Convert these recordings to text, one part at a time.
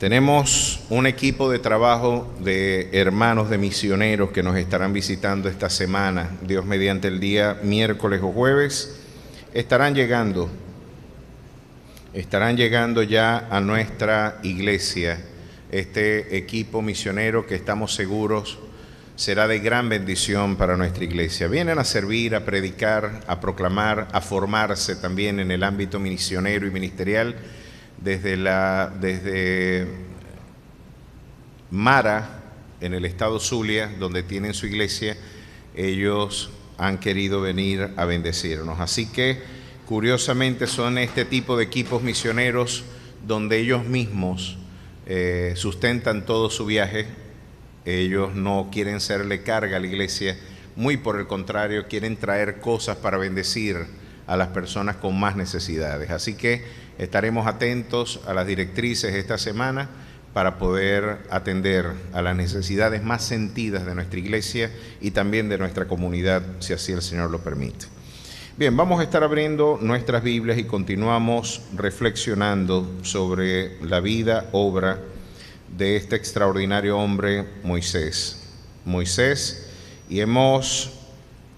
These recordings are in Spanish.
Tenemos un equipo de trabajo de hermanos de misioneros que nos estarán visitando esta semana. Dios mediante, el día miércoles o jueves estarán llegando ya a nuestra iglesia. Este equipo misionero que estamos seguros será de gran bendición para nuestra iglesia. Vienen a servir, a predicar, a proclamar, a formarse también en el ámbito misionero y ministerial. Desde Mara, en el estado Zulia, donde tienen su iglesia, ellos han querido venir a bendecirnos. Así que, curiosamente, son este tipo de equipos misioneros donde ellos mismos sustentan todo su viaje. Ellos no quieren serle carga a la iglesia, muy por el contrario, quieren traer cosas para bendecir a las personas con más necesidades. Así que estaremos atentos a las directrices esta semana para poder atender a las necesidades más sentidas de nuestra iglesia y también de nuestra comunidad, si así el Señor lo permite. Bien, vamos a estar abriendo nuestras Biblias y continuamos reflexionando sobre la vida, obra de este extraordinario hombre, Moisés, y hemos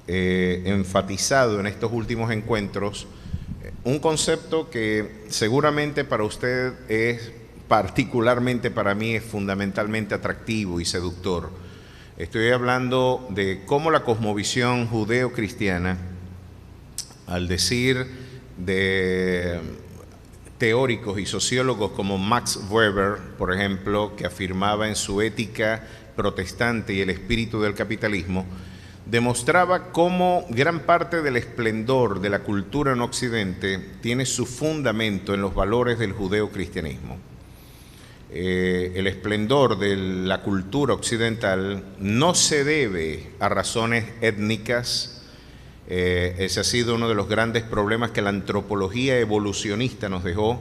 enfatizado en estos últimos encuentros un concepto que seguramente para usted es, particularmente para mí, es fundamentalmente atractivo y seductor. Estoy hablando de cómo la cosmovisión judeo-cristiana, al decir de teóricos y sociólogos como Max Weber, por ejemplo, que afirmaba en su Ética protestante y el espíritu del capitalismo, demostraba cómo gran parte del esplendor de la cultura en Occidente tiene su fundamento en los valores del judeocristianismo. El esplendor de la cultura occidental no se debe a razones étnicas. Ese ha sido uno de los grandes problemas que la antropología evolucionista nos dejó,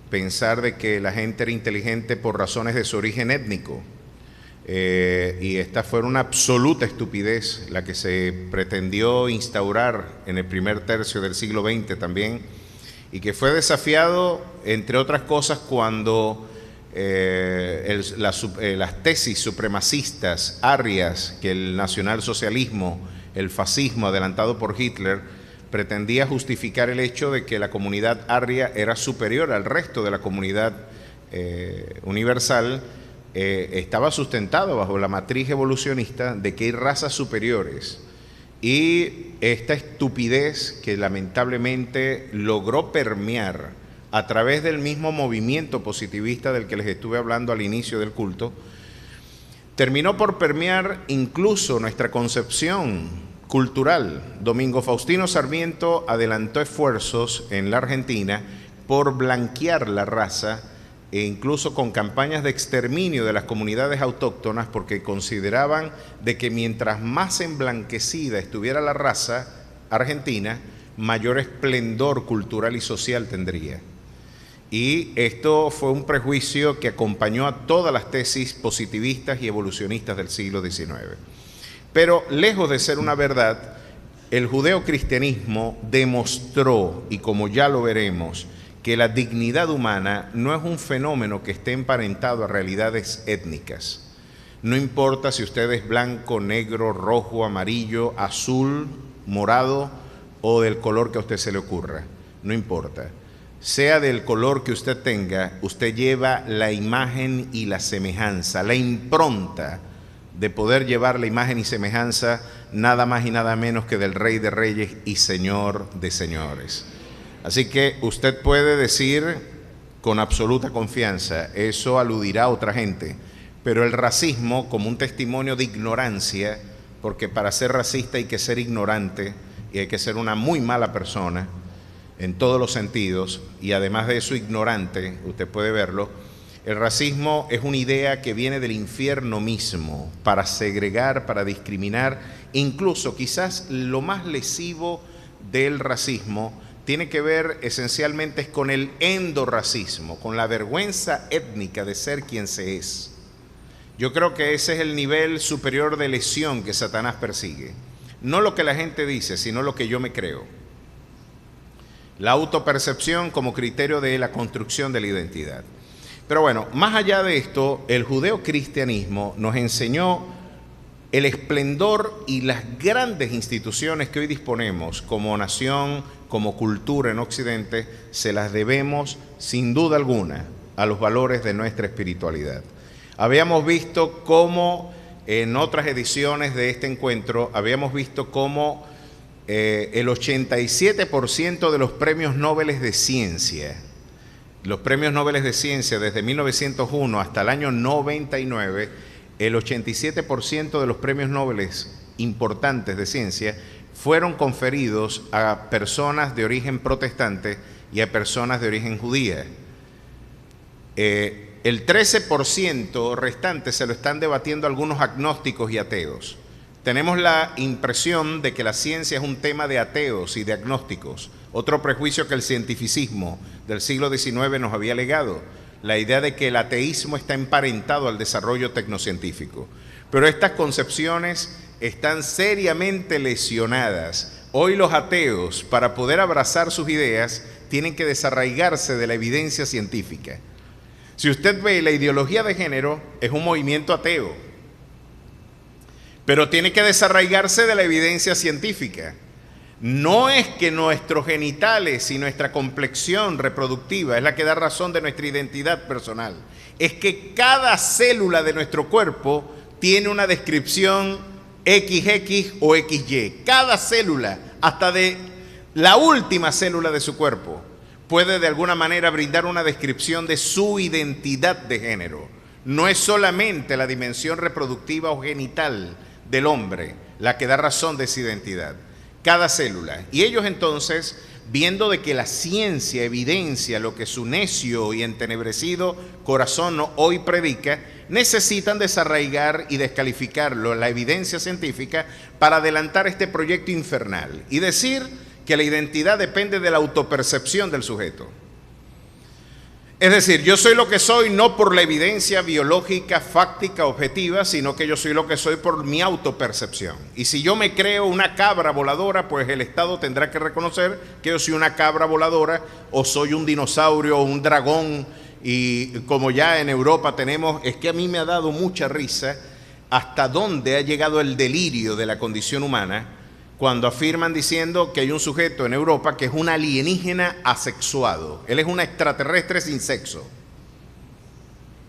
pensar de que la gente era inteligente por razones de su origen étnico. Y esta fue una absoluta estupidez la que se pretendió instaurar en el primer tercio del siglo XX también, y que fue desafiado, entre otras cosas, cuando las tesis supremacistas arias que el nacionalsocialismo, el fascismo adelantado por Hitler, pretendía justificar el hecho de que la comunidad aria era superior al resto de la comunidad universal. Estaba sustentado bajo la matriz evolucionista de que hay razas superiores, y esta estupidez que lamentablemente logró permear a través del mismo movimiento positivista del que les estuve hablando al inicio del culto, terminó por permear incluso nuestra concepción cultural. Domingo Faustino Sarmiento adelantó esfuerzos en la Argentina por blanquear la raza, e incluso con campañas de exterminio de las comunidades autóctonas, porque consideraban de que mientras más emblanquecida estuviera la raza argentina, mayor esplendor cultural y social tendría. Y esto fue un prejuicio que acompañó a todas las tesis positivistas y evolucionistas del siglo XIX. Pero lejos de ser una verdad, el judeocristianismo demostró, y como ya lo veremos, que la dignidad humana no es un fenómeno que esté emparentado a realidades étnicas. No importa si usted es blanco, negro, rojo, amarillo, azul, morado o del color que a usted se le ocurra, no importa. Sea del color que usted tenga, usted lleva la imagen y la semejanza, la impronta de poder llevar la imagen y semejanza nada más y nada menos que del Rey de Reyes y Señor de Señores. Así que usted puede decir con absoluta confianza, eso aludirá a otra gente, pero el racismo como un testimonio de ignorancia, porque para ser racista hay que ser ignorante y hay que ser una muy mala persona en todos los sentidos, y además de eso ignorante, usted puede verlo. El racismo es una idea que viene del infierno mismo, para segregar, para discriminar. Incluso quizás lo más lesivo del racismo tiene que ver esencialmente con el endorracismo, con la vergüenza étnica de ser quien se es. Yo creo que ese es el nivel superior de lesión que Satanás persigue. No lo que la gente dice, sino lo que yo me creo. La autopercepción como criterio de la construcción de la identidad. Pero bueno, más allá de esto, el judeocristianismo nos enseñó el esplendor y las grandes instituciones que hoy disponemos como nación, como cultura en Occidente, se las debemos sin duda alguna a los valores de nuestra espiritualidad. Habíamos visto cómo en otras ediciones de este encuentro, habíamos visto cómo el 87% de los premios Nobel de Ciencia, los premios Nobel de Ciencia desde 1901 hasta el año 99, el 87% de los premios Nobel importantes de ciencia fueron conferidos a personas de origen protestante y a personas de origen judía. El 13% restante se lo están debatiendo algunos agnósticos y ateos. Tenemos la impresión de que la ciencia es un tema de ateos y de agnósticos, otro prejuicio que el cientificismo del siglo XIX nos había legado, la idea de que el ateísmo está emparentado al desarrollo tecnocientífico. Pero estas concepciones están seriamente lesionadas. Hoy los ateos, para poder abrazar sus ideas, tienen que desarraigarse de la evidencia científica. Si usted ve, la ideología de género es un movimiento ateo, pero tiene que desarraigarse de la evidencia científica. No es que nuestros genitales y nuestra complexión reproductiva es la que da razón de nuestra identidad personal. Es que cada célula de nuestro cuerpo tiene una descripción XX o XY. Cada célula, hasta de la última célula de su cuerpo, puede de alguna manera brindar una descripción de su identidad de género. No es solamente la dimensión reproductiva o genital del hombre la que da razón de esa identidad. Cada célula. Y ellos entonces, viendo de que la ciencia evidencia lo que su necio y entenebrecido corazón hoy predica, necesitan desarraigar y descalificarlo, la evidencia científica, para adelantar este proyecto infernal y decir que la identidad depende de la autopercepción del sujeto. Es decir, yo soy lo que soy no por la evidencia biológica, fáctica, objetiva, sino que yo soy lo que soy por mi autopercepción. Y si yo me creo una cabra voladora, pues el Estado tendrá que reconocer que yo soy una cabra voladora, o soy un dinosaurio o un dragón. Y como ya en Europa tenemos, es que a mí me ha dado mucha risa hasta dónde ha llegado el delirio de la condición humana, cuando afirman diciendo que hay un sujeto en Europa que es un alienígena asexuado. Él es un extraterrestre sin sexo.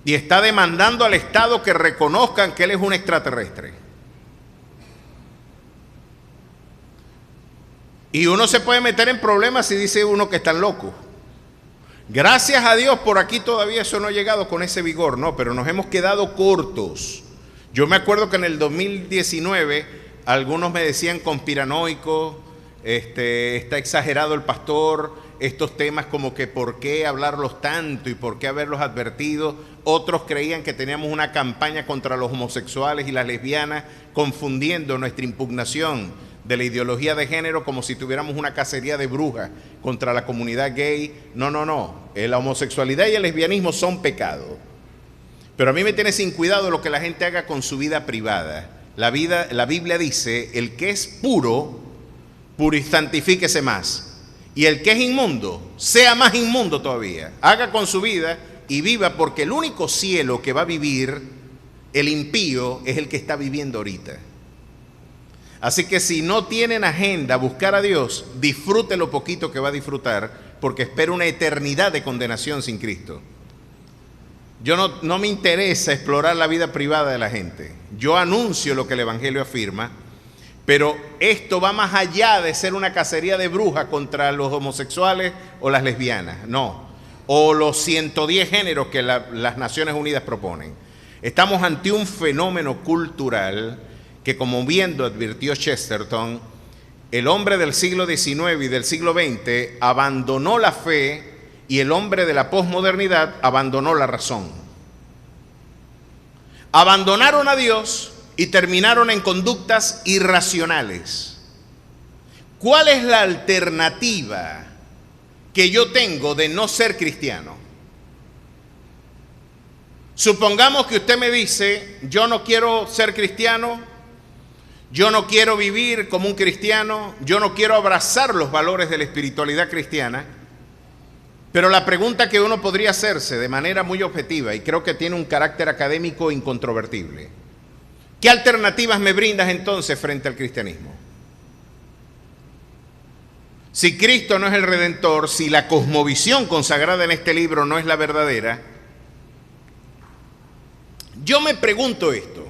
Y está demandando al Estado que reconozcan que él es un extraterrestre. Y uno se puede meter en problemas si dice uno que están locos. Gracias a Dios por aquí todavía eso no ha llegado con ese vigor, no, pero nos hemos quedado cortos. Yo me acuerdo que en el 2019... algunos me decían conspiranoico, está exagerado el pastor, estos temas como que por qué hablarlos tanto y por qué haberlos advertido. Otros creían que teníamos una campaña contra los homosexuales y las lesbianas, confundiendo nuestra impugnación de la ideología de género como si tuviéramos una cacería de brujas contra la comunidad gay. No, no, no. La homosexualidad y el lesbianismo son pecados. Pero a mí me tiene sin cuidado lo que la gente haga con su vida privada. La Biblia dice, el que es puro, santifíquese más. Y el que es inmundo, sea más inmundo todavía. Haga con su vida y viva, porque el único cielo que va a vivir el impío es el que está viviendo ahorita. Así que si no tienen agenda buscar a Dios, disfrute lo poquito que va a disfrutar, porque espera una eternidad de condenación sin Cristo. Yo no me interesa explorar la vida privada de la gente. Yo anuncio lo que el Evangelio afirma, pero esto va más allá de ser una cacería de brujas contra los homosexuales o las lesbianas, no. O los 110 géneros que las Naciones Unidas proponen. Estamos ante un fenómeno cultural que, como bien advirtió Chesterton, el hombre del siglo XIX y del siglo XX abandonó la fe y el hombre de la posmodernidad abandonó la razón. Abandonaron a Dios y terminaron en conductas irracionales. ¿Cuál es la alternativa que yo tengo de no ser cristiano? Supongamos que usted me dice, yo no quiero ser cristiano, yo no quiero vivir como un cristiano, yo no quiero abrazar los valores de la espiritualidad cristiana. Pero la pregunta que uno podría hacerse de manera muy objetiva, y creo que tiene un carácter académico incontrovertible: ¿qué alternativas me brindas entonces frente al cristianismo? Si Cristo no es el Redentor, si la cosmovisión consagrada en este libro no es la verdadera, yo me pregunto esto.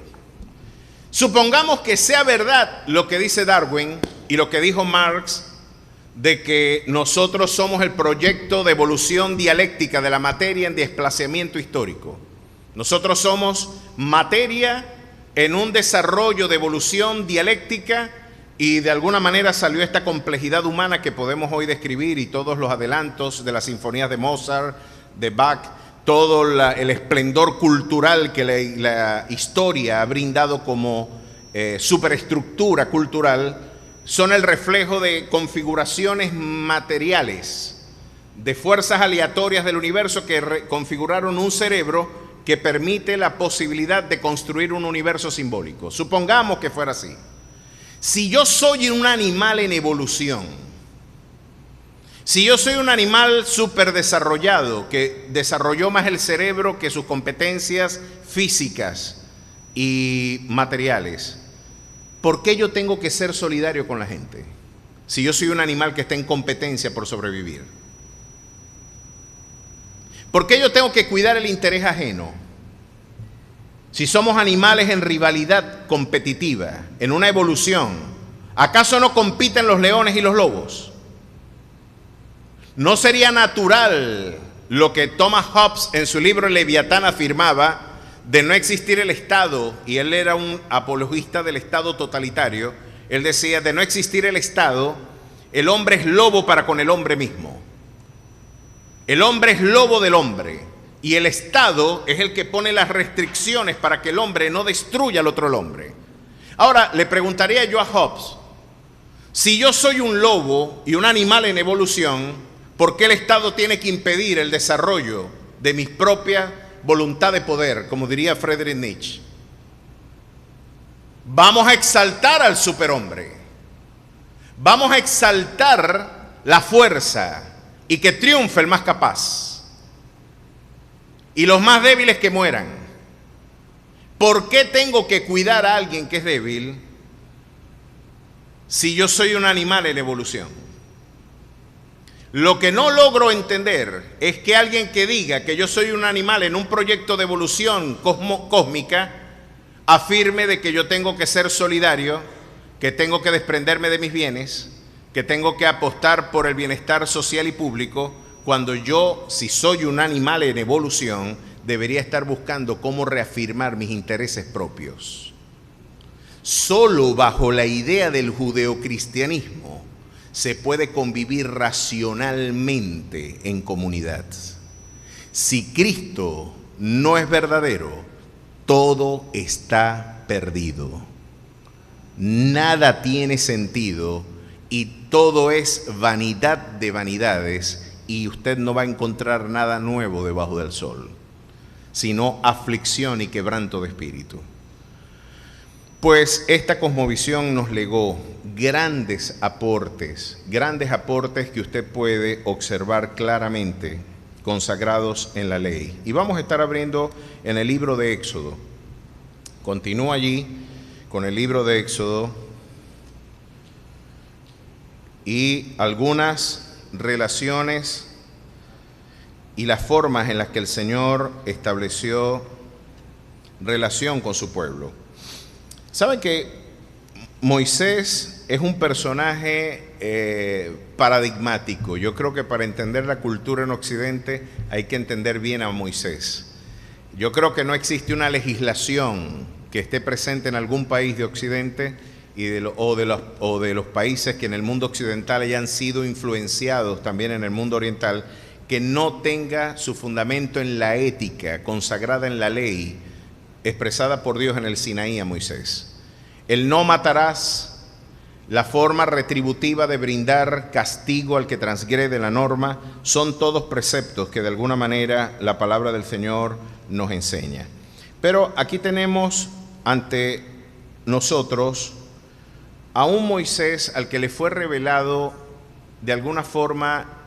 Supongamos que sea verdad lo que dice Darwin y lo que dijo Marx, de que nosotros somos el proyecto de evolución dialéctica de la materia en desplazamiento histórico. Nosotros somos materia en un desarrollo de evolución dialéctica, y de alguna manera salió esta complejidad humana que podemos hoy describir, y todos los adelantos de las sinfonías de Mozart, de Bach, todo el esplendor cultural que la historia ha brindado como superestructura cultural, son el reflejo de configuraciones materiales, de fuerzas aleatorias del universo que configuraron un cerebro que permite la posibilidad de construir un universo simbólico. Supongamos que fuera así. Si yo soy un animal en evolución, si yo soy un animal superdesarrollado, que desarrolló más el cerebro que sus competencias físicas y materiales, ¿por qué yo tengo que ser solidario con la gente? Si yo soy un animal que está en competencia por sobrevivir. ¿Por qué yo tengo que cuidar el interés ajeno? Si somos animales en rivalidad competitiva, en una evolución, ¿acaso no compiten los leones y los lobos? ¿No sería natural lo que Thomas Hobbes en su libro Leviatán afirmaba de no existir el Estado? Y él era un apologista del Estado totalitario. Él decía, de no existir el Estado, el hombre es lobo para con el hombre mismo. El hombre es lobo del hombre. Y el Estado es el que pone las restricciones para que el hombre no destruya al otro hombre. Ahora, le preguntaría yo a Hobbes, si yo soy un lobo y un animal en evolución, ¿por qué el Estado tiene que impedir el desarrollo de mi propia voluntad de poder, como diría Friedrich Nietzsche? Vamos a exaltar al superhombre. Vamos a exaltar la fuerza y que triunfe el más capaz. Y los más débiles que mueran. ¿Por qué tengo que cuidar a alguien que es débil si yo soy un animal en evolución? Lo que no logro entender es que alguien que diga que yo soy un animal en un proyecto de evolución cósmica afirme de que yo tengo que ser solidario, que tengo que desprenderme de mis bienes, que tengo que apostar por el bienestar social y público, cuando yo, si soy un animal en evolución, debería estar buscando cómo reafirmar mis intereses propios. Solo bajo la idea del judeocristianismo se puede convivir racionalmente en comunidad. Si Cristo no es verdadero, todo está perdido. Nada tiene sentido y todo es vanidad de vanidades, y usted no va a encontrar nada nuevo debajo del sol, sino aflicción y quebranto de espíritu. Pues esta cosmovisión nos legó grandes aportes que usted puede observar claramente consagrados en la ley. Y vamos a estar abriendo en el libro de Éxodo. Continúa allí con el libro de Éxodo y algunas relaciones y las formas en las que el Señor estableció relación con su pueblo. ¿Saben que Moisés es un personaje paradigmático? Yo creo que para entender la cultura en Occidente hay que entender bien a Moisés. Yo creo que no existe una legislación que esté presente en algún país de Occidente o de los países que en el mundo occidental hayan sido influenciados también en el mundo oriental, que no tenga su fundamento en la ética consagrada en la ley expresada por Dios en el Sinaí a Moisés. El no matarás, la forma retributiva de brindar castigo al que transgrede la norma, son todos preceptos que de alguna manera la palabra del Señor nos enseña. Pero aquí tenemos ante nosotros a un Moisés al que le fue revelado de alguna forma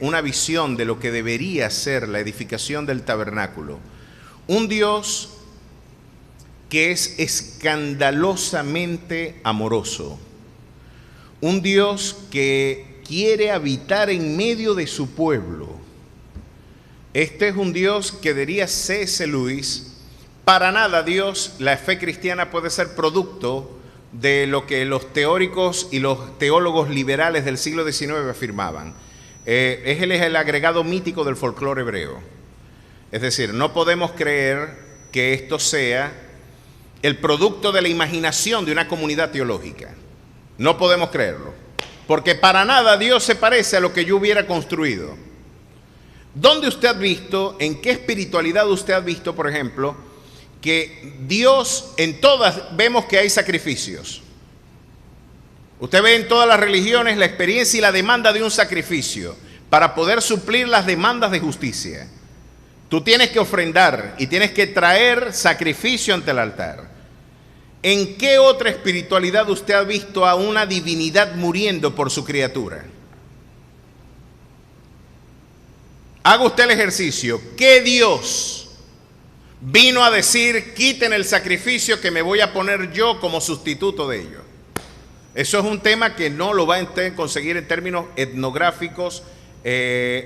una visión de lo que debería ser la edificación del tabernáculo. Un Dios que es escandalosamente amoroso. Un Dios que quiere habitar en medio de su pueblo. Este es un Dios que diría C.S. Lewis: para nada Dios, la fe cristiana puede ser producto de lo que los teóricos y los teólogos liberales del siglo XIX afirmaban. Es el agregado mítico del folclore hebreo. Es decir, no podemos creer que esto sea el producto de la imaginación de una comunidad teológica. No podemos creerlo, porque para nada Dios se parece a lo que yo hubiera construido. ¿Dónde usted ha visto, en qué espiritualidad usted ha visto, por ejemplo, que Dios, en todas vemos que hay sacrificios? Usted ve en todas las religiones la experiencia y la demanda de un sacrificio para poder suplir las demandas de justicia. Tú tienes que ofrendar y tienes que traer sacrificio ante el altar. ¿En qué otra espiritualidad usted ha visto a una divinidad muriendo por su criatura? Haga usted el ejercicio. ¿Qué Dios vino a decir: quiten el sacrificio que me voy a poner yo como sustituto de ello? Eso es un tema que no lo va a conseguir en términos etnográficos,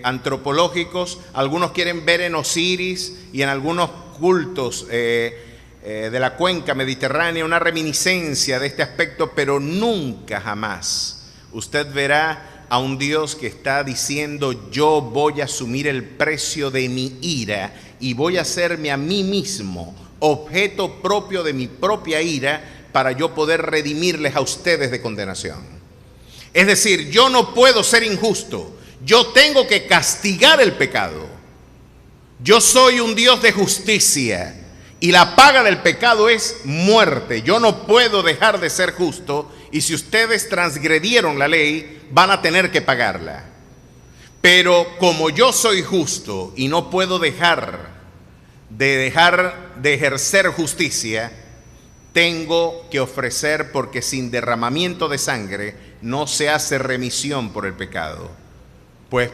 antropológicos. Algunos quieren ver en Osiris y en algunos cultos de la cuenca mediterránea una reminiscencia de este aspecto, pero nunca jamás usted verá a un Dios que está diciendo: yo voy a asumir el precio de mi ira y voy a hacerme a mí mismo objeto propio de mi propia ira para yo poder redimirles a ustedes de condenación. Es decir, yo no puedo ser injusto, yo tengo que castigar el pecado. Yo soy un Dios de justicia y la paga del pecado es muerte. Yo no puedo dejar de ser justo, y si ustedes transgredieron la ley, van a tener que pagarla. Pero como yo soy justo y no puedo dejar de ejercer justicia, tengo que ofrecer, porque sin derramamiento de sangre no se hace remisión por el pecado. Pues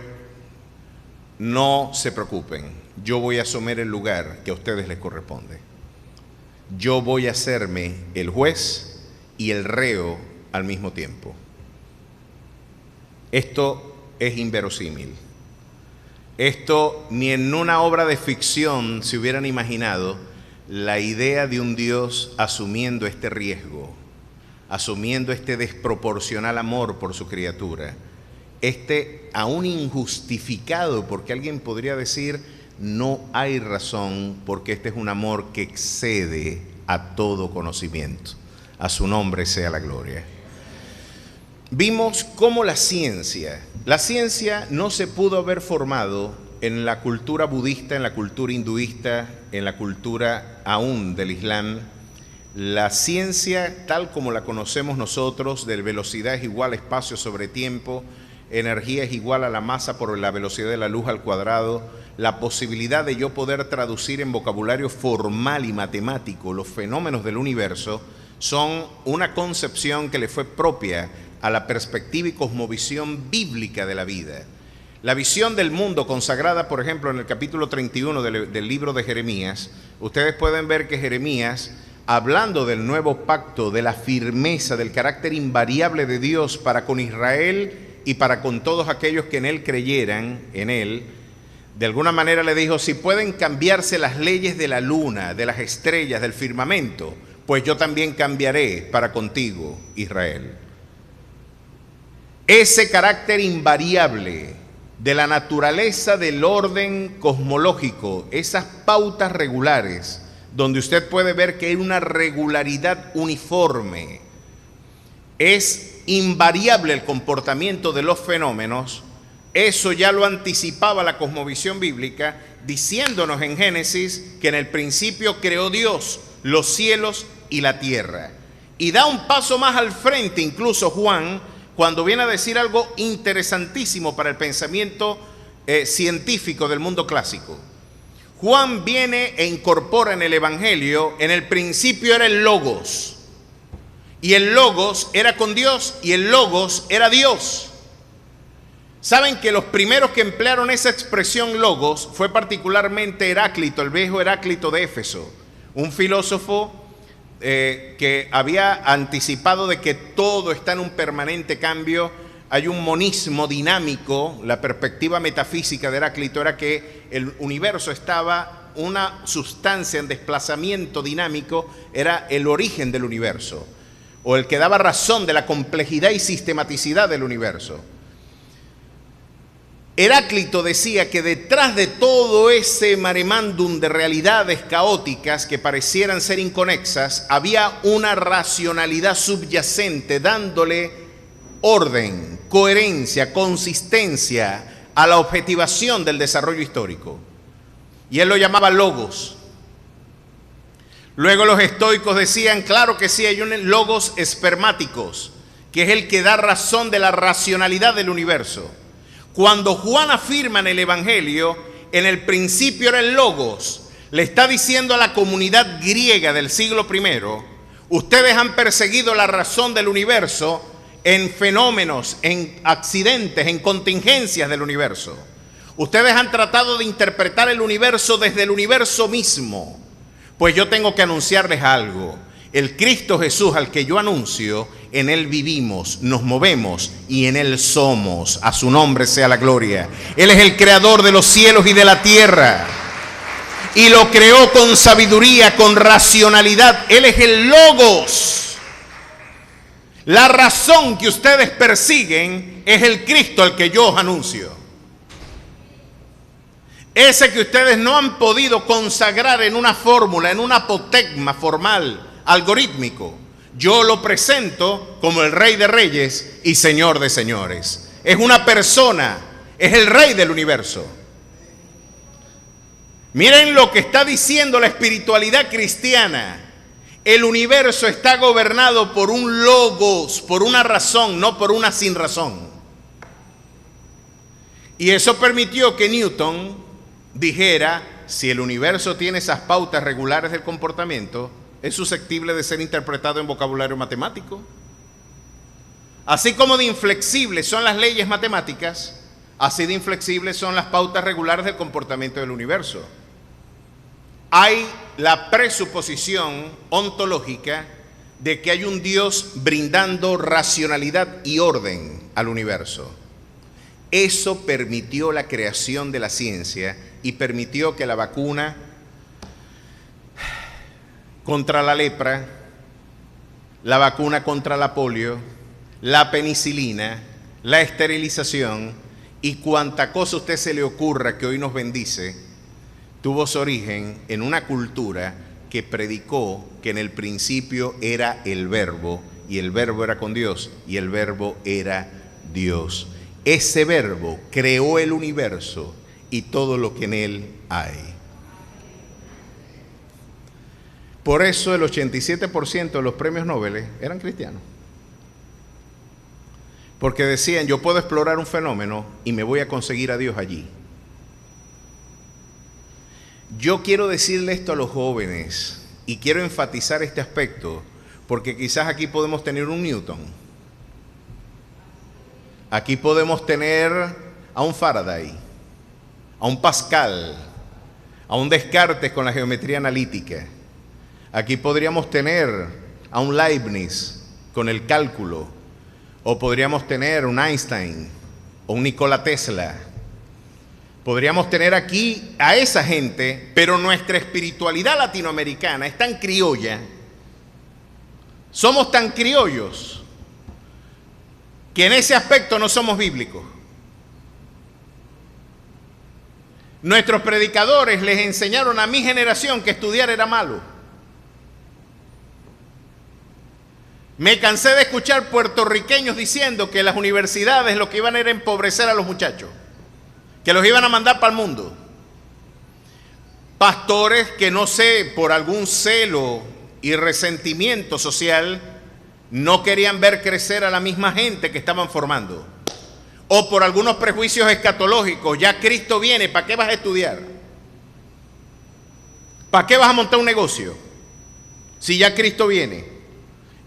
no se preocupen, yo voy a asumir el lugar que a ustedes les corresponde. Yo voy a hacerme el juez y el reo al mismo tiempo. Esto es inverosímil. Esto ni en una obra de ficción se hubieran imaginado la idea de un Dios asumiendo este riesgo, asumiendo este desproporcional amor por su criatura, aún injustificado, porque alguien podría decir: no hay razón, porque este es un amor que excede a todo conocimiento. A su nombre sea la gloria. Vimos cómo la ciencia no se pudo haber formado en la cultura budista, en la cultura hinduista, en la cultura aún del Islam. La ciencia, tal como la conocemos nosotros, de velocidad es igual a espacio sobre tiempo, energía es igual a la masa por la velocidad de la luz al cuadrado, la posibilidad de yo poder traducir en vocabulario formal y matemático los fenómenos del universo, son una concepción que le fue propia a la perspectiva y cosmovisión bíblica de la vida. La visión del mundo consagrada, por ejemplo, en el capítulo 31 del libro de Jeremías, ustedes pueden ver que Jeremías, hablando del nuevo pacto, de la firmeza, del carácter invariable de Dios para con Israel y para con todos aquellos que en él creyeran, en él, de alguna manera le dijo: si pueden cambiarse las leyes de la luna, de las estrellas, del firmamento, pues yo también cambiaré para contigo, Israel. Ese carácter invariable de la naturaleza del orden cosmológico, esas pautas regulares, donde usted puede ver que hay una regularidad uniforme, es invariable el comportamiento de los fenómenos. Eso ya lo anticipaba la cosmovisión bíblica, diciéndonos en Génesis que en el principio creó Dios los cielos y la tierra. Y da un paso más al frente incluso Juan, cuando viene a decir algo interesantísimo para el pensamiento científico del mundo clásico. Juan viene e incorpora en el Evangelio: en el principio era el Logos, y el Logos era con Dios, y el Logos era Dios. Saben que los primeros que emplearon esa expresión logos fue particularmente Heráclito, el viejo Heráclito de Éfeso, un filósofo que había anticipado de que todo está en un permanente cambio. Hay un monismo dinámico. La perspectiva metafísica de Heráclito era que el universo estaba, una sustancia en desplazamiento dinámico, era el origen del universo, o el que daba razón de la complejidad y sistematicidad del universo. Heráclito decía que detrás de todo ese maremándum de realidades caóticas que parecieran ser inconexas, había una racionalidad subyacente dándole orden, coherencia, consistencia a la objetivación del desarrollo histórico. Y él lo llamaba logos. Luego los estoicos decían, claro que sí, hay un logos espermáticos, que es el que da razón de la racionalidad del universo. Cuando Juan afirma en el Evangelio, en el principio era el logos, le está diciendo a la comunidad griega del siglo I, ustedes han perseguido la razón del universo en fenómenos, en accidentes, en contingencias del universo. Ustedes han tratado de interpretar el universo desde el universo mismo. Pues yo tengo que anunciarles algo. El Cristo Jesús al que yo anuncio, en Él vivimos, nos movemos y en Él somos. A su nombre sea la gloria. Él es el creador de los cielos y de la tierra. Y lo creó con sabiduría, con racionalidad. Él es el logos. La razón que ustedes persiguen es el Cristo al que yo os anuncio. Ese que ustedes no han podido consagrar en una fórmula, en un apotegma formal, algorítmico. Yo lo presento como el Rey de Reyes y Señor de Señores. Es una persona, es el Rey del universo. Miren lo que está diciendo la espiritualidad cristiana. El universo está gobernado por un logos, por una razón, no por una sin razón. Y eso permitió que Newton dijera, si el universo tiene esas pautas regulares del comportamiento, es susceptible de ser interpretado en vocabulario matemático. Así como de inflexibles son las leyes matemáticas, así de inflexibles son las pautas regulares del comportamiento del universo. Hay la presuposición ontológica de que hay un Dios brindando racionalidad y orden al universo. Eso permitió la creación de la ciencia y permitió que la vacuna contra la lepra, la vacuna contra la polio, la penicilina, la esterilización y cuanta cosa a usted se le ocurra que hoy nos bendice, tuvo su origen en una cultura que predicó que en el principio era el Verbo, y el Verbo era con Dios, y el Verbo era Dios. Ese Verbo creó el universo y todo lo que en él hay. Por eso el 87% de los premios Nobel eran cristianos. Porque decían, yo puedo explorar un fenómeno y me voy a conseguir a Dios allí. Yo quiero decirle esto a los jóvenes y quiero enfatizar este aspecto, porque quizás aquí podemos tener un Newton. Aquí podemos tener a un Faraday, a un Pascal, a un Descartes con la geometría analítica. Aquí podríamos tener a un Leibniz con el cálculo, o podríamos tener un Einstein o un Nikola Tesla. Podríamos tener aquí a esa gente, pero nuestra espiritualidad latinoamericana es tan criolla, somos tan criollos, que en ese aspecto no somos bíblicos. Nuestros predicadores les enseñaron a mi generación que estudiar era malo. Me cansé de escuchar puertorriqueños diciendo que las universidades lo que iban era empobrecer a los muchachos, que los iban a mandar para el mundo. Pastores que, no sé, por algún celo y resentimiento social, no querían ver crecer a la misma gente que estaban formando. O por algunos prejuicios escatológicos, ya Cristo viene, ¿para qué vas a estudiar? ¿Para qué vas a montar un negocio? Si ya Cristo viene.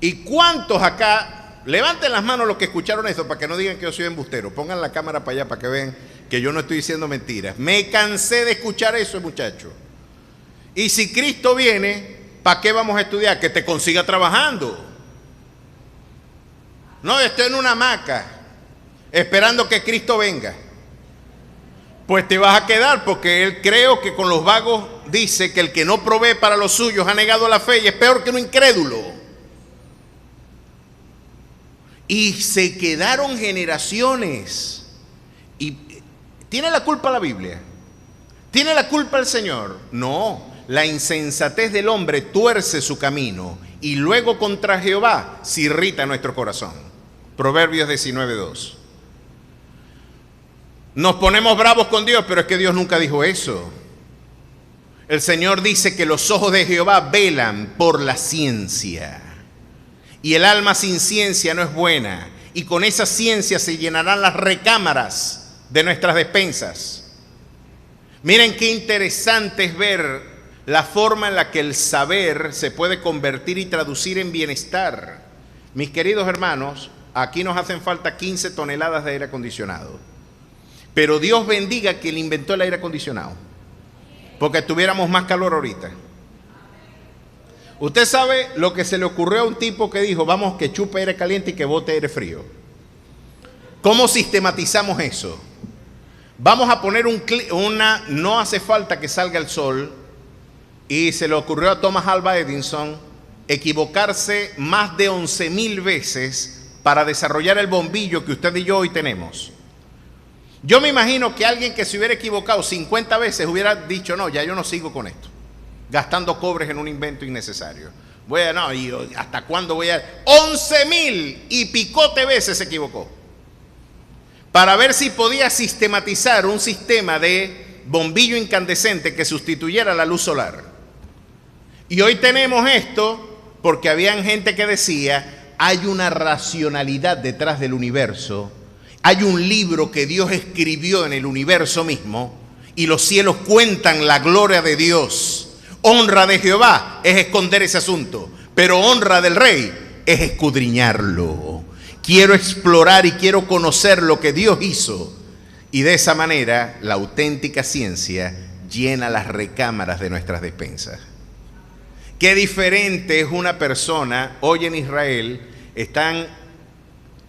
¿Y cuántos acá Levanten las manos los que escucharon esto para que no digan que yo soy embustero. Pongan la cámara para allá para que vean que yo no estoy diciendo mentiras. Me cansé de escuchar eso, muchachos. Y si Cristo viene, ¿para qué vamos a estudiar? Que te consiga trabajando. No, estoy en una hamaca esperando que Cristo venga. Pues te vas a quedar, porque él, creo que con los vagos dice que el que no provee para los suyos ha negado la fe y es peor que un incrédulo. Y se quedaron generaciones. ¿Y tiene la culpa la Biblia? ¿Tiene la culpa el Señor? No, la insensatez del hombre tuerce su camino y luego contra Jehová se irrita nuestro corazón. Proverbios 19:2. Nos ponemos bravos con Dios, pero es que Dios nunca dijo eso. El Señor dice que los ojos de Jehová velan por la ciencia. Y el alma sin ciencia no es buena. Y con esa ciencia se llenarán las recámaras de nuestras despensas. Miren qué interesante es ver la forma en la que el saber se puede convertir y traducir en bienestar. Mis queridos hermanos, aquí nos hacen falta 15 toneladas de aire acondicionado. Pero Dios bendiga quien inventó el aire acondicionado, porque tuviéramos más calor ahorita. Usted sabe lo que se le ocurrió a un tipo que dijo, vamos, que chupe aire caliente y que bote aire frío. ¿Cómo sistematizamos eso? Vamos a poner no hace falta que salga el sol, y se le ocurrió a Thomas Alva Edison equivocarse más de 11,000 veces para desarrollar el bombillo que usted y yo hoy tenemos. Yo me imagino que alguien que se hubiera equivocado 50 veces hubiera dicho, no, ya yo no sigo con esto, gastando cobres en un invento innecesario. ¿Y hasta cuándo voy a...? 11,000 y picote veces se equivocó para ver si podía sistematizar un sistema de bombillo incandescente que sustituyera la luz solar. Y hoy tenemos esto porque habían gente que decía, hay una racionalidad detrás del universo. Hay un libro que Dios escribió en el universo mismo y los cielos cuentan la gloria de Dios. Honra de Jehová es esconder ese asunto, pero honra del rey es escudriñarlo. Quiero explorar y quiero conocer lo que Dios hizo. Y de esa manera la auténtica ciencia llena las recámaras de nuestras despensas. Qué diferente es una persona. Hoy en Israel están,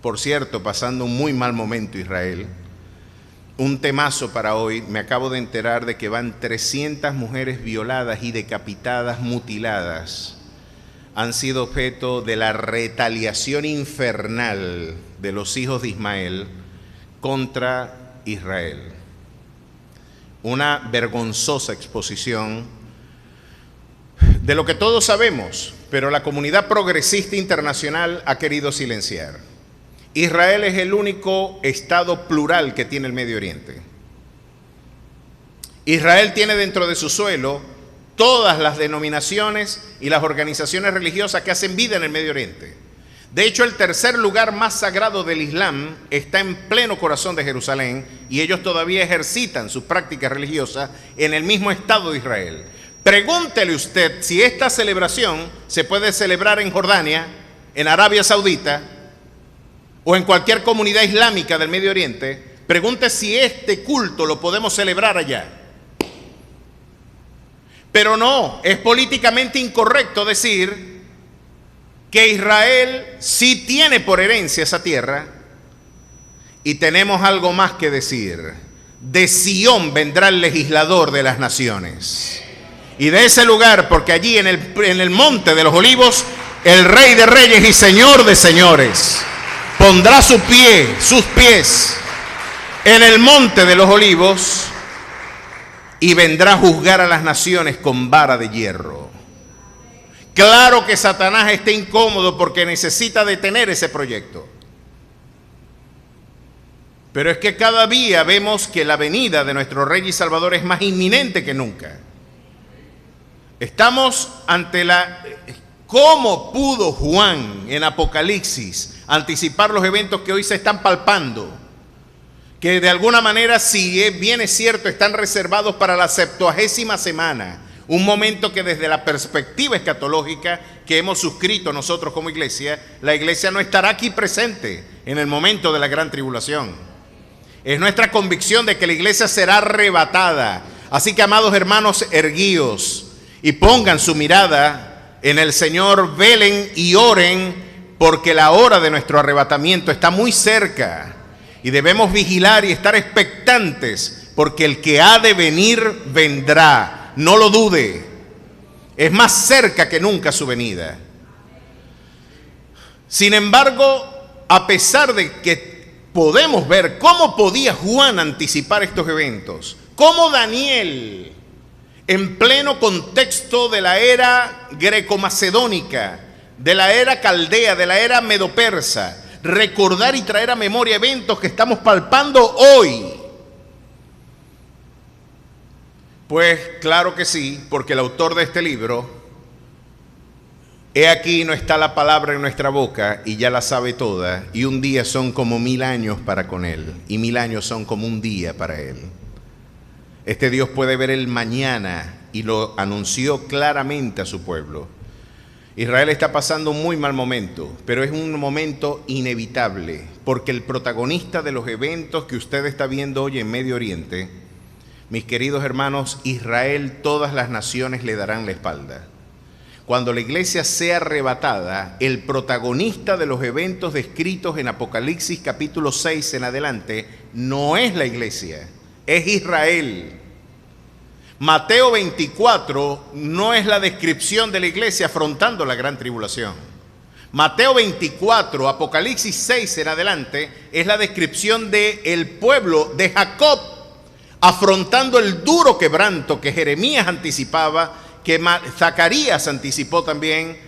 por cierto, pasando un muy mal momento Israel. Un temazo para hoy. Me acabo de enterar de que van 300 mujeres violadas y decapitadas, mutiladas. Han sido objeto de la retaliación infernal de los hijos de Ismael contra Israel. Una vergonzosa exposición de lo que todos sabemos, pero la comunidad progresista internacional ha querido silenciar. Israel es el único estado plural que tiene el Medio Oriente. Israel tiene dentro de su suelo todas las denominaciones y las organizaciones religiosas que hacen vida en el Medio Oriente. De hecho, el tercer lugar más sagrado del Islam está en pleno corazón de Jerusalén y ellos todavía ejercitan sus prácticas religiosas en el mismo Estado de Israel. Pregúntele usted si esta celebración se puede celebrar en Jordania, en Arabia Saudita o en cualquier comunidad islámica del Medio Oriente. Pregunte si este culto lo podemos celebrar allá. Pero no, es políticamente incorrecto decir que Israel sí tiene por herencia esa tierra. Y tenemos algo más que decir. De Sión vendrá el legislador de las naciones. Y de ese lugar, porque allí en el monte de los olivos, el Rey de Reyes y Señor de Señores pondrá sus pies en el monte de los olivos y vendrá a juzgar a las naciones con vara de hierro. Claro que Satanás está incómodo porque necesita detener ese proyecto. Pero es que cada día vemos que la venida de nuestro Rey y Salvador es más inminente que nunca. Estamos ante ¿cómo pudo Juan en Apocalipsis anticipar los eventos que hoy se están palpando? Que de alguna manera, si bien es cierto, están reservados para la 70ª semana. Un momento que desde la perspectiva escatológica que hemos suscrito nosotros como iglesia, la iglesia no estará aquí presente en el momento de la gran tribulación. Es nuestra convicción de que la iglesia será arrebatada. Así que, amados hermanos, erguíos y pongan su mirada en el Señor, velen y oren, porque la hora de nuestro arrebatamiento está muy cerca y debemos vigilar y estar expectantes, porque el que ha de venir vendrá, no lo dude, es más cerca que nunca su venida. Sin embargo, a pesar de que podemos ver cómo podía Juan anticipar estos eventos, cómo Daniel, en pleno contexto de la era greco-macedónica, de la era caldea, de la era medo-persa, recordar y traer a memoria eventos que estamos palpando hoy. Pues claro que sí, porque el autor de este libro, he aquí no está la palabra en nuestra boca y ya la sabe toda, y un día son como 1000 años para con él, y 1000 años son como un día para él. Este Dios puede ver el mañana y lo anunció claramente a su pueblo. Israel está pasando un muy mal momento, pero es un momento inevitable, porque el protagonista de los eventos que usted está viendo hoy en Medio Oriente, mis queridos hermanos, Israel, todas las naciones le darán la espalda. Cuando la iglesia sea arrebatada, el protagonista de los eventos descritos en Apocalipsis capítulo 6 en adelante no es la iglesia, es Israel. Mateo 24 no es la descripción de la iglesia afrontando la gran tribulación. Mateo 24, Apocalipsis 6 en adelante, es la descripción del pueblo de Jacob afrontando el duro quebranto que Jeremías anticipaba, que Zacarías anticipó también,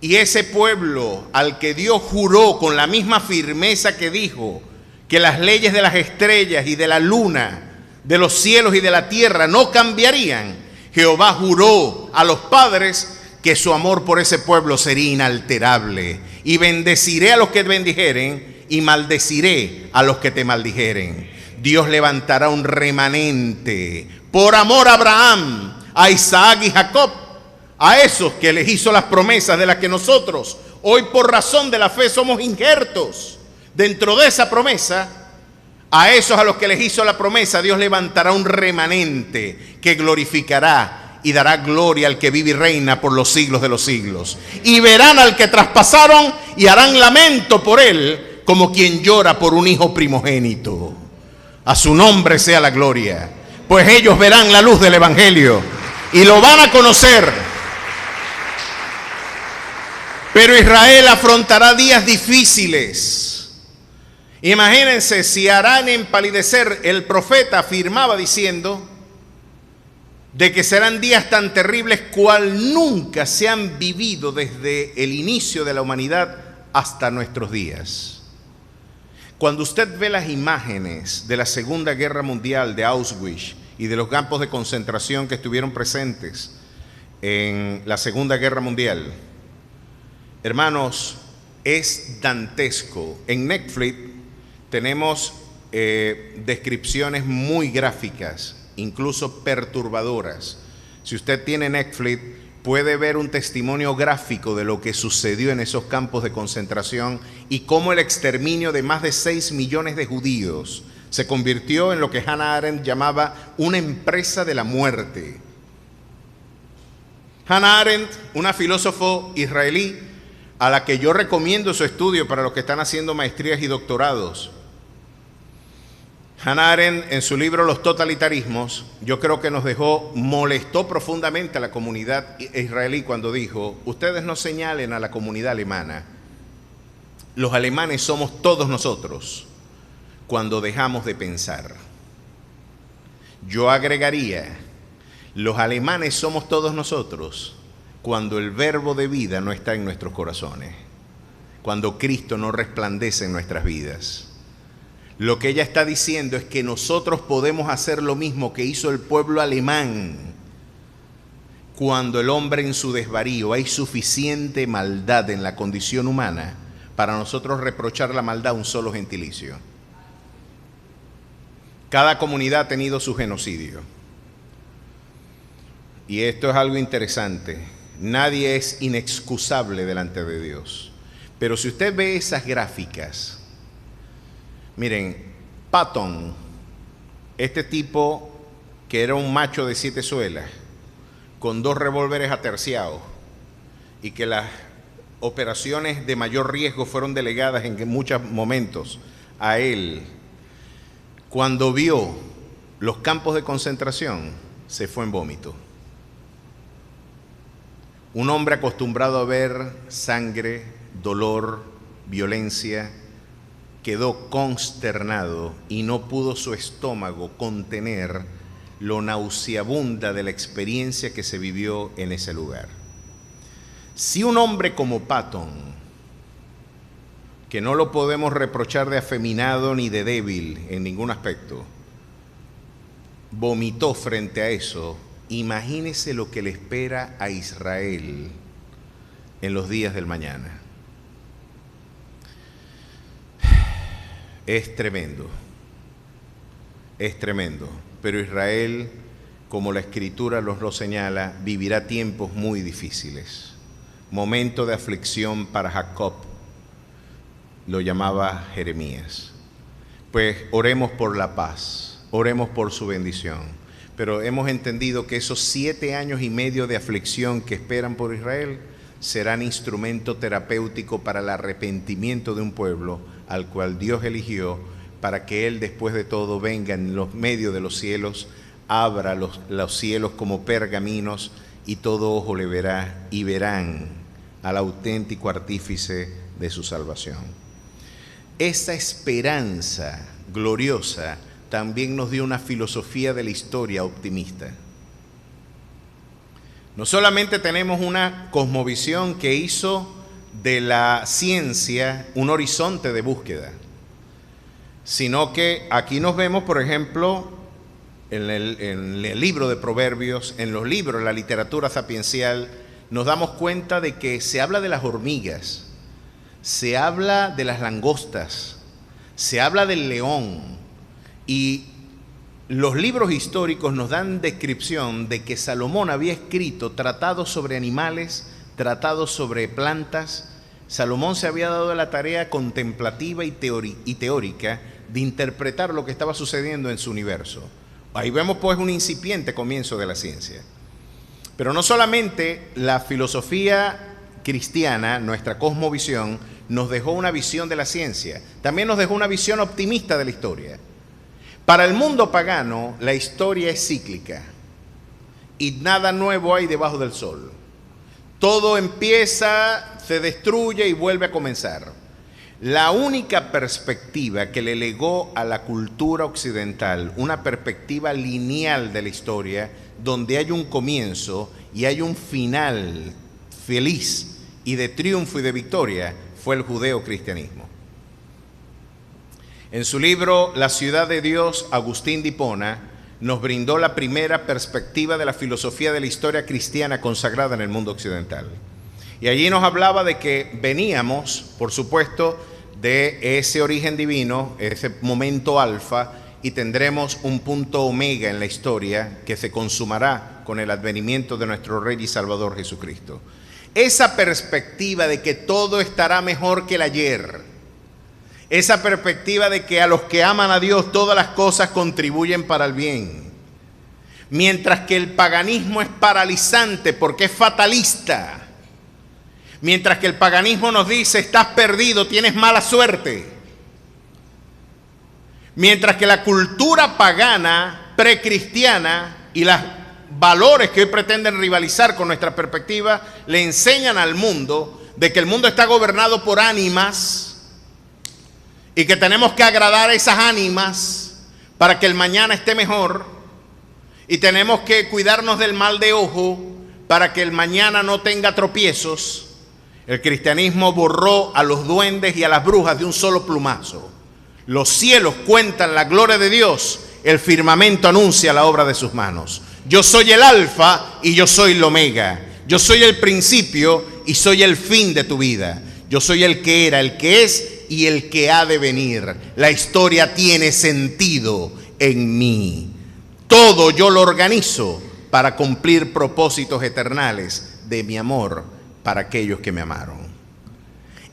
y ese pueblo al que Dios juró con la misma firmeza que dijo que las leyes de las estrellas y de la luna, de los cielos y de la tierra no cambiarían. Jehová juró a los padres que su amor por ese pueblo sería inalterable. Y bendeciré a los que te bendijeren y maldeciré a los que te maldijeren. Dios levantará un remanente por amor a Abraham, a Isaac y Jacob, a esos que les hizo las promesas de las que nosotros hoy por razón de la fe somos injertos dentro de esa promesa. A esos a los que les hizo la promesa, Dios levantará un remanente que glorificará y dará gloria al que vive y reina por los siglos de los siglos. Y verán al que traspasaron y harán lamento por él, como quien llora por un hijo primogénito. A su nombre sea la gloria, pues ellos verán la luz del evangelio y lo van a conocer. Pero Israel afrontará días difíciles. Imagínense si harán empalidecer, el profeta afirmaba diciendo de que serán días tan terribles cual nunca se han vivido desde el inicio de la humanidad hasta nuestros días. Cuando usted ve las imágenes de la Segunda Guerra Mundial de Auschwitz y de los campos de concentración que estuvieron presentes en la Segunda Guerra Mundial, hermanos, es dantesco. En Netflix tenemos descripciones muy gráficas, incluso perturbadoras. Si usted tiene Netflix, puede ver un testimonio gráfico de lo que sucedió en esos campos de concentración y cómo el exterminio de más de 6 millones de judíos se convirtió en lo que Hannah Arendt llamaba una empresa de la muerte. Hannah Arendt, una filósofo israelí, a la que yo recomiendo su estudio para los que están haciendo maestrías y doctorados. Hannah Arendt, en su libro Los totalitarismos, yo creo que molestó profundamente a la comunidad israelí cuando dijo: ustedes no señalen a la comunidad alemana, los alemanes somos todos nosotros cuando dejamos de pensar. Yo agregaría: los alemanes somos todos nosotros cuando el verbo de vida no está en nuestros corazones, cuando Cristo no resplandece en nuestras vidas. Lo que ella está diciendo es que nosotros podemos hacer lo mismo que hizo el pueblo alemán. Cuando el hombre en su desvarío, hay suficiente maldad en la condición humana para nosotros reprochar la maldad a un solo gentilicio. Cada comunidad ha tenido su genocidio. y esto es algo interesante, nadie es inexcusable delante de Dios. Pero si usted ve esas gráficas, miren, Patton, este tipo que era un macho de 7 suelas, con 2 revólveres aterciados, y que las operaciones de mayor riesgo fueron delegadas en muchos momentos a él, cuando vio los campos de concentración, se fue en vómito. Un hombre acostumbrado a ver sangre, dolor, violencia, quedó consternado y no pudo su estómago contener lo nauseabunda de la experiencia que se vivió en ese lugar. Si un hombre como Patton, que no lo podemos reprochar de afeminado ni de débil en ningún aspecto, vomitó frente a eso, imagínese lo que le espera a Israel en los días del mañana. Es tremendo, pero Israel, como la Escritura nos lo señala, vivirá tiempos muy difíciles, momento de aflicción para Jacob, lo llamaba Jeremías. Pues oremos por la paz, oremos por su bendición. Pero hemos entendido que esos 7 años y medio de aflicción que esperan por Israel serán instrumento terapéutico para el arrepentimiento de un pueblo al cual Dios eligió para que Él, después de todo, venga en los medios de los cielos, abra los cielos como pergaminos y todo ojo le verá y verán al auténtico artífice de su salvación. Esa esperanza gloriosa también nos dio una filosofía de la historia optimista. No solamente tenemos una cosmovisión que hizo de la ciencia un horizonte de búsqueda, sino que aquí nos vemos, por ejemplo, en el libro de Proverbios, en los libros de la literatura sapiencial, nos damos cuenta de que se habla de las hormigas, se habla de las langostas, se habla del león. Y los libros históricos nos dan descripción de que Salomón había escrito tratados sobre animales, tratados sobre plantas. Salomón se había dado la tarea contemplativa y teórica de interpretar lo que estaba sucediendo en su universo. Ahí vemos pues un incipiente comienzo de la ciencia. Pero no solamente la filosofía cristiana, nuestra cosmovisión, nos dejó una visión de la ciencia, también nos dejó una visión optimista de la historia. Para el mundo pagano, la historia es cíclica y nada nuevo hay debajo del sol. Todo empieza, se destruye y vuelve a comenzar. La única perspectiva que le legó a la cultura occidental, una perspectiva lineal de la historia, donde hay un comienzo y hay un final feliz y de triunfo y de victoria, fue el judeocristianismo. En su libro La ciudad de Dios, Agustín de Hipona nos brindó la primera perspectiva de la filosofía de la historia cristiana consagrada en el mundo occidental. Y allí nos hablaba de que veníamos, por supuesto, de ese origen divino, ese momento alfa, y tendremos un punto omega en la historia que se consumará con el advenimiento de nuestro Rey y Salvador Jesucristo. Esa perspectiva de que todo estará mejor que el ayer, esa perspectiva de que a los que aman a Dios todas las cosas contribuyen para el bien. Mientras que el paganismo es paralizante porque es fatalista. Mientras que el paganismo nos dice, estás perdido, tienes mala suerte. Mientras que la cultura pagana, precristiana y los valores que hoy pretenden rivalizar con nuestra perspectiva, le enseñan al mundo de que el mundo está gobernado por ánimas, y que tenemos que agradar a esas ánimas para que el mañana esté mejor, y tenemos que cuidarnos del mal de ojo para que el mañana no tenga tropiezos. El cristianismo borró a los duendes y a las brujas de un solo plumazo. Los cielos cuentan la gloria de Dios, el firmamento anuncia la obra de sus manos. Yo soy el alfa y yo soy el omega. Yo soy el principio y soy el fin de tu vida. Yo soy el que era, el que es y el que ha de venir. La historia tiene sentido en mí. Todo yo lo organizo para cumplir propósitos eternales de mi amor para aquellos que me amaron.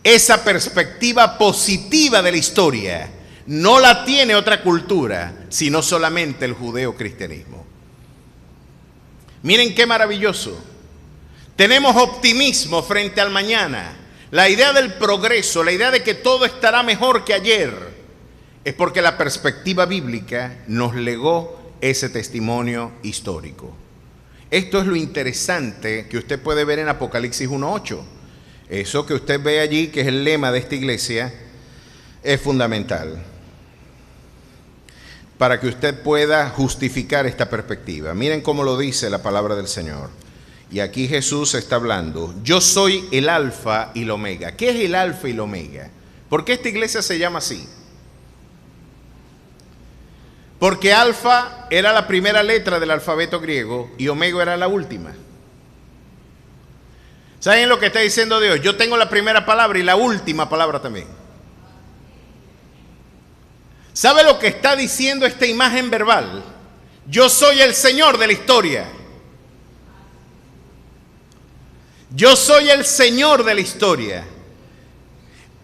Esa perspectiva positiva de la historia no la tiene otra cultura, sino solamente el judeo-cristianismo. Miren qué maravilloso. Tenemos optimismo frente al mañana. La idea del progreso, la idea de que todo estará mejor que ayer, es porque la perspectiva bíblica nos legó ese testimonio histórico. Esto es lo interesante que usted puede ver en Apocalipsis 1:8. Eso que usted ve allí, que es el lema de esta iglesia, es fundamental para que usted pueda justificar esta perspectiva. Miren cómo lo dice la palabra del Señor. Y aquí Jesús está hablando: yo soy el alfa y el omega. ¿Qué es el alfa y el omega? ¿Por qué esta iglesia se llama así? Porque alfa era la primera letra del alfabeto griego y omega era la última. ¿Saben lo que está diciendo Dios? Yo tengo la primera palabra y la última palabra también. ¿Sabe lo que está diciendo esta imagen verbal? Yo soy el Señor de la historia. Yo soy el Señor de la historia.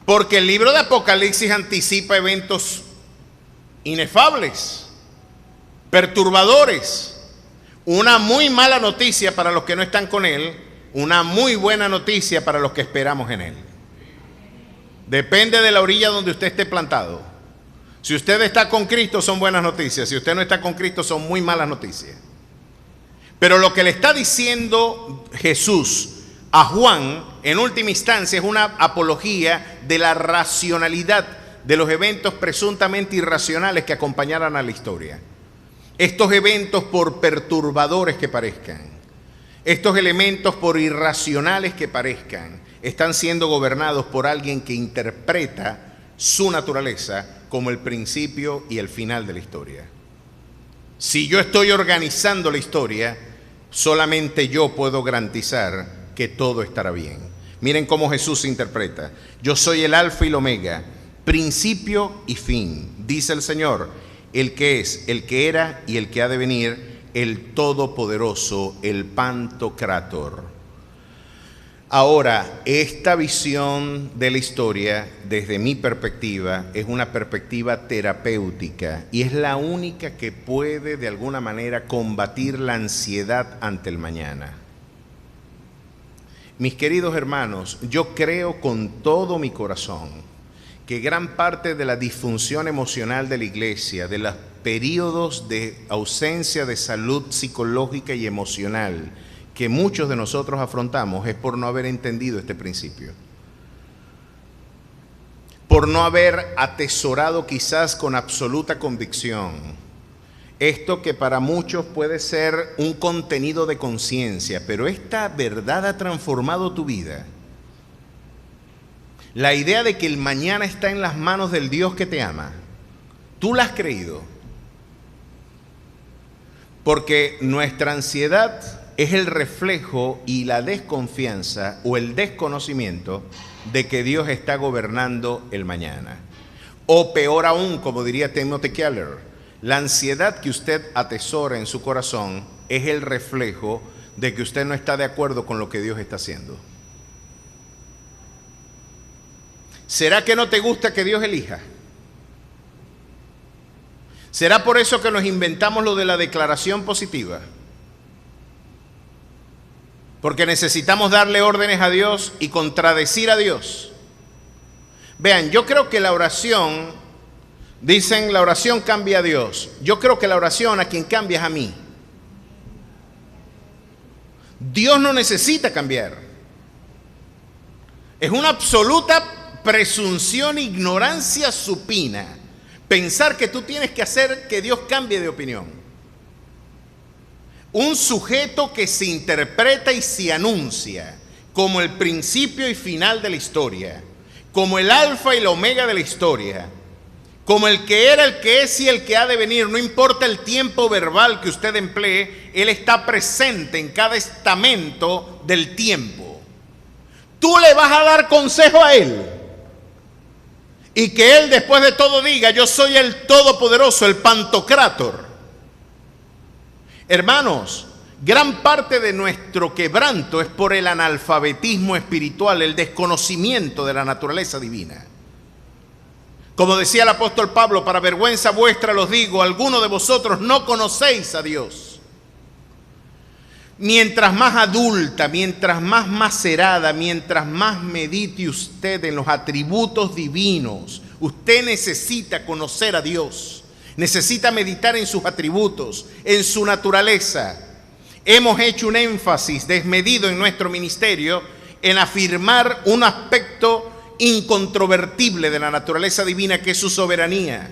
Porque el libro de Apocalipsis anticipa eventos inefables, perturbadores. Una muy mala noticia para los que no están con Él, una muy buena noticia para los que esperamos en Él. Depende de la orilla donde usted esté plantado. Si usted está con Cristo son buenas noticias, si usted no está con Cristo son muy malas noticias. Pero lo que le está diciendo Jesús a Juan, en última instancia, es una apología de la racionalidad de los eventos presuntamente irracionales que acompañaran a la historia. Estos eventos, por perturbadores que parezcan, estos elementos, por irracionales que parezcan, están siendo gobernados por alguien que interpreta su naturaleza como el principio y el final de la historia. Si yo estoy organizando la historia, solamente yo puedo garantizar que todo estará bien. Miren cómo Jesús se interpreta: yo soy el alfa y el omega, principio y fin, dice el Señor, el que es, el que era y el que ha de venir, el Todopoderoso, el Pantocrátor. Ahora, esta visión de la historia, desde mi perspectiva, es una perspectiva terapéutica y es la única que puede de alguna manera combatir la ansiedad ante el mañana. Mis queridos hermanos, yo creo con todo mi corazón que gran parte de la disfunción emocional de la iglesia, de los periodos de ausencia de salud psicológica y emocional que muchos de nosotros afrontamos, es por no haber entendido este principio. Por no haber atesorado quizás con absoluta convicción esto que para muchos puede ser un contenido de conciencia, pero esta verdad ha transformado tu vida. La idea de que el mañana está en las manos del Dios que te ama, ¿tú la has creído? Porque nuestra ansiedad es el reflejo y la desconfianza o el desconocimiento de que Dios está gobernando el mañana. O peor aún, como diría Timothy Keller, la ansiedad que usted atesora en su corazón es el reflejo de que usted no está de acuerdo con lo que Dios está haciendo. ¿Será que no te gusta que Dios elija? ¿Será por eso que nos inventamos lo de la declaración positiva? Porque necesitamos darle órdenes a Dios y contradecir a Dios. Vean, yo creo que la oración, dicen la oración cambia a Dios. Yo creo que la oración a quien cambia es a mí. Dios no necesita cambiar. Es una absoluta presunción, ignorancia supina pensar que tú tienes que hacer que Dios cambie de opinión. Un sujeto que se interpreta y se anuncia como el principio y final de la historia, como el alfa y la omega de la historia, como el que era, el que es y el que ha de venir. No importa el tiempo verbal que usted emplee, Él está presente en cada estamento del tiempo. Tú le vas a dar consejo a Él y que Él después de todo diga: yo soy el Todopoderoso, el Pantocrátor. Hermanos, Gran parte de nuestro quebranto es por el analfabetismo espiritual, el desconocimiento de la naturaleza divina. Como decía el apóstol Pablo, para vergüenza vuestra los digo, algunos de vosotros no conocéis a Dios. Mientras más adulta, mientras más macerada, mientras más medite usted en los atributos divinos, usted necesita conocer a Dios, necesita meditar en sus atributos, en su naturaleza. Hemos hecho un énfasis desmedido en nuestro ministerio en afirmar un aspecto incontrovertible de la naturaleza divina, que es su soberanía.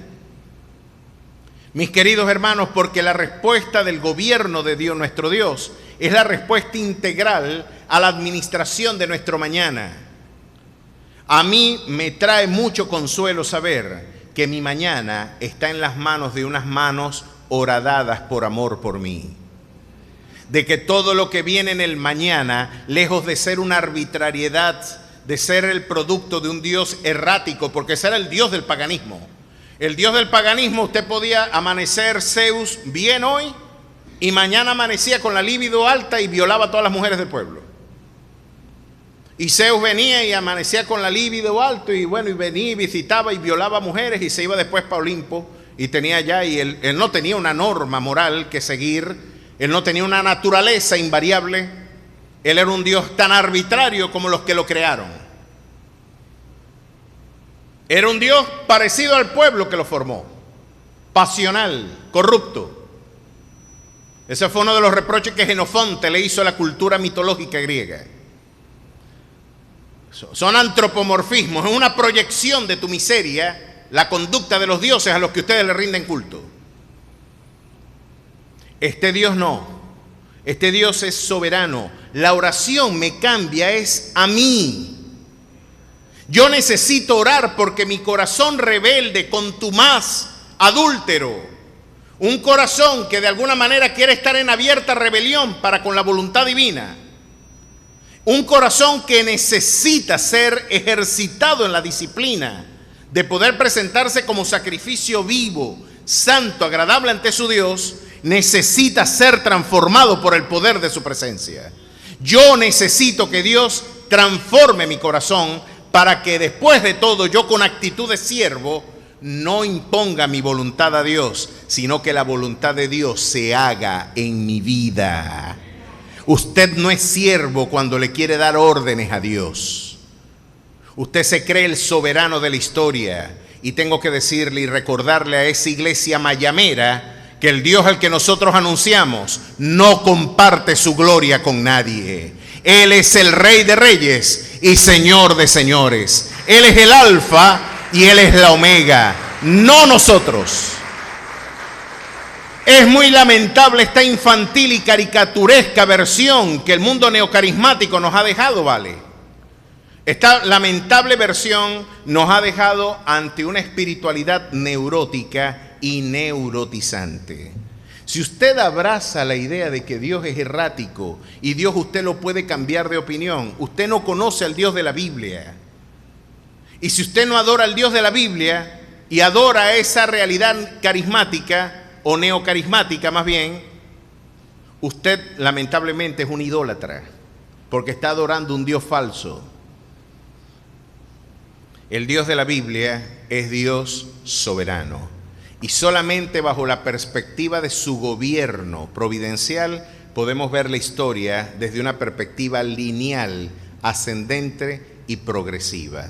Mis queridos hermanos, porque la respuesta del gobierno de Dios, nuestro Dios, es la respuesta integral a la administración de nuestro mañana. A mí me trae mucho consuelo saber que mi mañana está en las manos de unas manos horadadas por amor por mí. De que todo lo que viene en el mañana, lejos de ser una arbitrariedad, de ser el producto de un Dios errático, porque ese era el Dios del paganismo. El Dios del paganismo, usted podía amanecer Zeus bien hoy y mañana amanecía con la libido alta y violaba a todas las mujeres del pueblo. Y Zeus venía y amanecía con la libido alto y bueno, y venía y visitaba y violaba mujeres y se iba después para Olimpo y tenía ya, y él no tenía una norma moral que seguir, él no tenía una naturaleza invariable. Él era un Dios tan arbitrario como los que lo crearon. Era un Dios parecido al pueblo que lo formó, pasional, corrupto. Ese fue uno de los reproches que Jenofonte le hizo a la cultura mitológica griega. Son antropomorfismos, es una proyección de tu miseria, la conducta de los dioses a los que ustedes le rinden culto. Este Dios no. Este Dios es soberano. La oración me cambia, es a mí. Yo necesito orar porque mi corazón rebelde, contumaz, adúltero, un corazón que de alguna manera quiere estar en abierta rebelión para con la voluntad divina, un corazón que necesita ser ejercitado en la disciplina de poder presentarse como sacrificio vivo, santo, agradable ante su Dios, necesita ser transformado por el poder de su presencia. Yo necesito que Dios transforme mi corazón para que después de todo yo, con actitud de siervo, no imponga mi voluntad a Dios, sino que la voluntad de Dios se haga en mi vida. Usted no es siervo cuando le quiere dar órdenes a Dios. Usted se cree el soberano de la historia. Y tengo que decirle y recordarle a esa iglesia mayamera que el Dios al que nosotros anunciamos no comparte su gloria con nadie. Él es el Rey de Reyes y Señor de Señores. Él es el Alfa y Él es la Omega, no nosotros. Es muy lamentable esta infantil y caricaturesca versión que el mundo neocarismático nos ha dejado, ¿vale? Esta lamentable versión nos ha dejado ante una espiritualidad neurótica y neurotizante. Si usted abraza la idea de que Dios es errático y Dios usted lo puede cambiar de opinión, usted no conoce al Dios de la Biblia. Y si usted no adora al Dios de la Biblia y adora esa realidad carismática o neocarismática más bien, usted lamentablemente es un idólatra, porque está adorando un Dios falso. El Dios de la Biblia es Dios soberano. Y solamente bajo la perspectiva de su gobierno providencial podemos ver la historia desde una perspectiva lineal, ascendente y progresiva.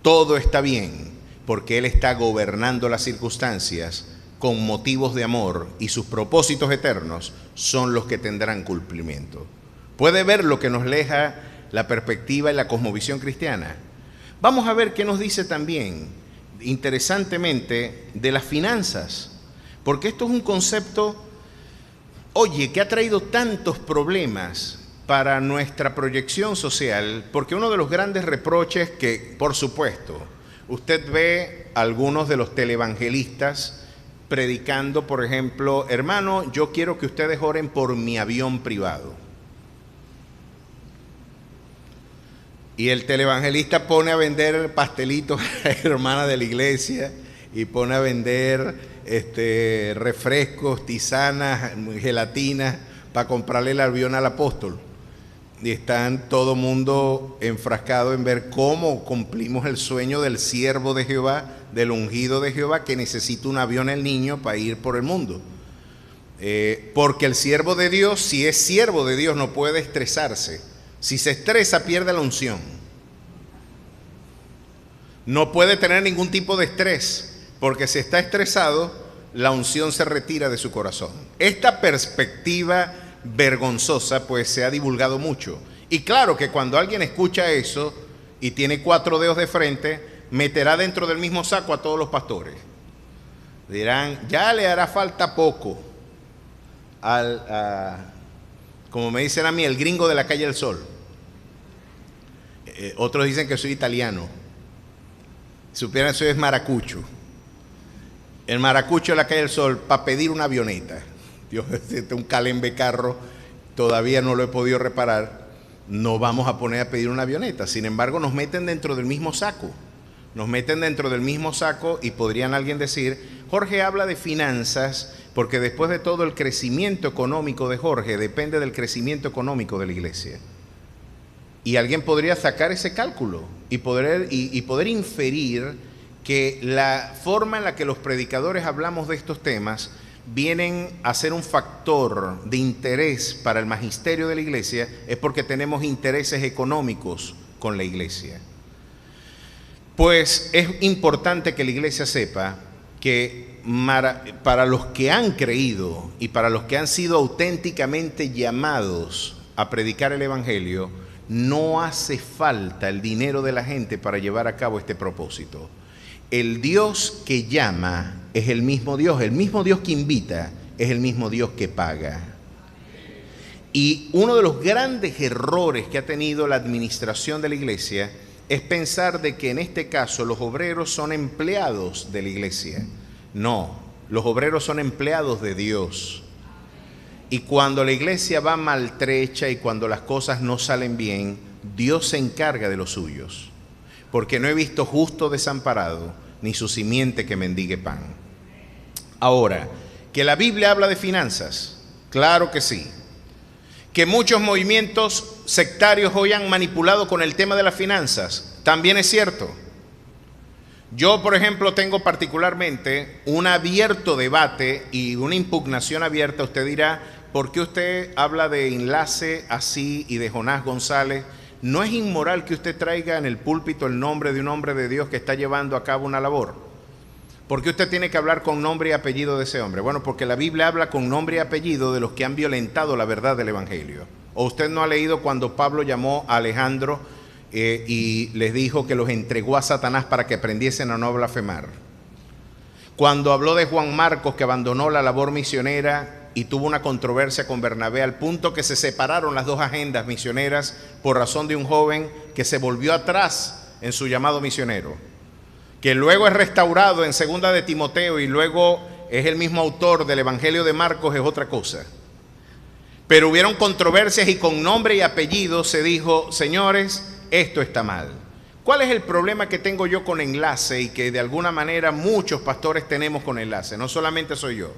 Todo está bien porque Él está gobernando las circunstancias con motivos de amor y sus propósitos eternos son los que tendrán cumplimiento. ¿Puede ver lo que nos deja la perspectiva y la cosmovisión cristiana? Vamos a ver qué nos dice también, interesantemente, de las finanzas, porque esto es un concepto, oye, que ha traído tantos problemas para nuestra proyección social, porque uno de los grandes reproches que, por supuesto, usted ve algunos de los televangelistas predicando, por ejemplo, hermano, yo quiero que ustedes oren por mi avión privado. Y el televangelista pone a vender pastelitos a la hermana de la iglesia y pone a vender refrescos, tisanas, gelatinas para comprarle el avión al apóstol. Y están todo mundo enfrascado en ver cómo cumplimos el sueño del siervo de Jehová, del ungido de Jehová, que necesita un avión el niño para ir por el mundo. Porque el siervo de Dios, si es siervo de Dios, no puede estresarse. Si se estresa, pierde la unción. No puede tener ningún tipo de estrés, porque si está estresado, la unción se retira de su corazón. Esta perspectiva vergonzosa pues se ha divulgado mucho, y claro que cuando alguien escucha eso y tiene 4 dedos de frente, meterá dentro del mismo saco a todos los pastores. Dirán, ya le hará falta poco como me dicen a mí, el gringo de la calle del Sol. Otros dicen que soy italiano. Supieran, soy maracucho. El maracucho de la calle del Sol para pedir una avioneta. Dios, un calembe carro, todavía no lo he podido reparar. No vamos a poner a pedir una avioneta. Sin embargo, nos meten dentro del mismo saco. Nos meten dentro del mismo saco y podrían alguien decir, Jorge habla de finanzas, porque después de todo el crecimiento económico de Jorge depende del crecimiento económico de la iglesia. Y alguien podría sacar ese cálculo y poder inferir que la forma en la que los predicadores hablamos de estos temas vienen a ser un factor de interés para el magisterio de la iglesia, es porque tenemos intereses económicos con la iglesia. Pues es importante que la iglesia sepa que para los que han creído y para los que han sido auténticamente llamados a predicar el evangelio, no hace falta el dinero de la gente para llevar a cabo este propósito. El Dios que llama es el mismo Dios que invita es el mismo Dios que paga. Y uno de los grandes errores que ha tenido la administración de la iglesia es pensar de que en este caso los obreros son empleados de la iglesia. No, los obreros son empleados de Dios. Y cuando la iglesia va maltrecha y cuando las cosas no salen bien, Dios se encarga de los suyos. Porque no he visto justo desamparado, ni su simiente que mendigue pan. Ahora, que la Biblia habla de finanzas, claro que sí. Que muchos movimientos sectarios hoy han manipulado con el tema de las finanzas, también es cierto. Yo, por ejemplo, tengo particularmente un abierto debate y una impugnación abierta. Usted dirá, ¿por qué usted habla de Enlace así y de Jonás González? ¿No es inmoral que usted traiga en el púlpito el nombre de un hombre de Dios que está llevando a cabo una labor? ¿Por qué usted tiene que hablar con nombre y apellido de ese hombre? Bueno, porque la Biblia habla con nombre y apellido de los que han violentado la verdad del evangelio. ¿O usted no ha leído cuando Pablo llamó a Alejandro y les dijo que los entregó a Satanás para que aprendiesen a no blasfemar? Cuando habló de Juan Marcos, que abandonó la labor misionera y tuvo una controversia con Bernabé al punto que se separaron las dos agendas misioneras por razón de un joven que se volvió atrás en su llamado misionero, que luego es restaurado en 2 de Timoteo y luego es el mismo autor del Evangelio de Marcos, es otra cosa. Pero hubieron controversias y con nombre y apellido se dijo, señores, esto está mal. ¿Cuál es el problema que tengo yo con Enlace y que de alguna manera muchos pastores tenemos con Enlace? No solamente soy yo.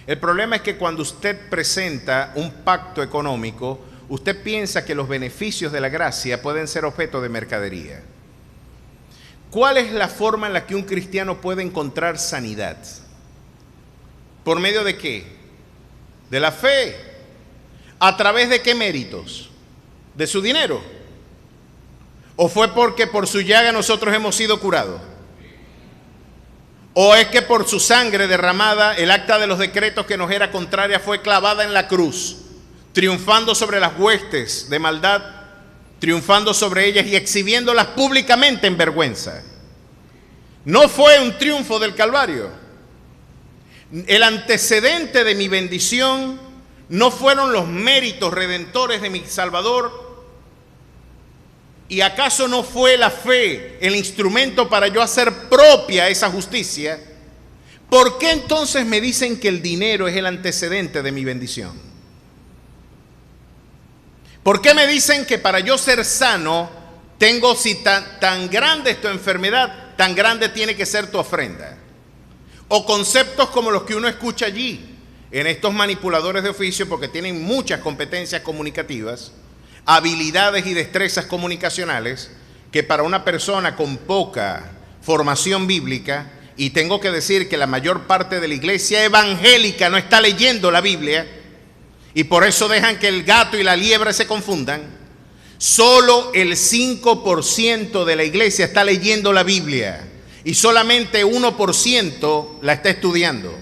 El problema es que cuando usted presenta un pacto económico, usted piensa que los beneficios de la gracia pueden ser objeto de mercadería. ¿Cuál es la forma en la que un cristiano puede encontrar sanidad? ¿Por medio de qué? De la fe. ¿A través de qué méritos? ¿De su dinero? ¿O fue porque por su llaga nosotros hemos sido curados? ¿O es que por su sangre derramada el acta de los decretos que nos era contraria fue clavada en la cruz, triunfando sobre las huestes de maldad, triunfando sobre ellas y exhibiéndolas públicamente en vergüenza? No fue un triunfo del Calvario. El antecedente de mi bendición no fueron los méritos redentores de mi Salvador. ¿Y acaso no fue la fe el instrumento para yo hacer propia esa justicia? ¿Por qué entonces me dicen que el dinero es el antecedente de mi bendición? ¿Por qué me dicen que para yo ser sano tengo, si tan grande es tu enfermedad, tan grande tiene que ser tu ofrenda? O conceptos como los que uno escucha allí. en estos manipuladores de oficio porque tienen muchas competencias comunicativas, habilidades y destrezas comunicacionales que para una persona con poca formación bíblica, y tengo que decir que la mayor parte de la iglesia evangélica no está leyendo la Biblia, y por eso dejan que el gato y la liebre se confundan. Solo el 5% de la iglesia está leyendo la Biblia y solamente 1% la está estudiando.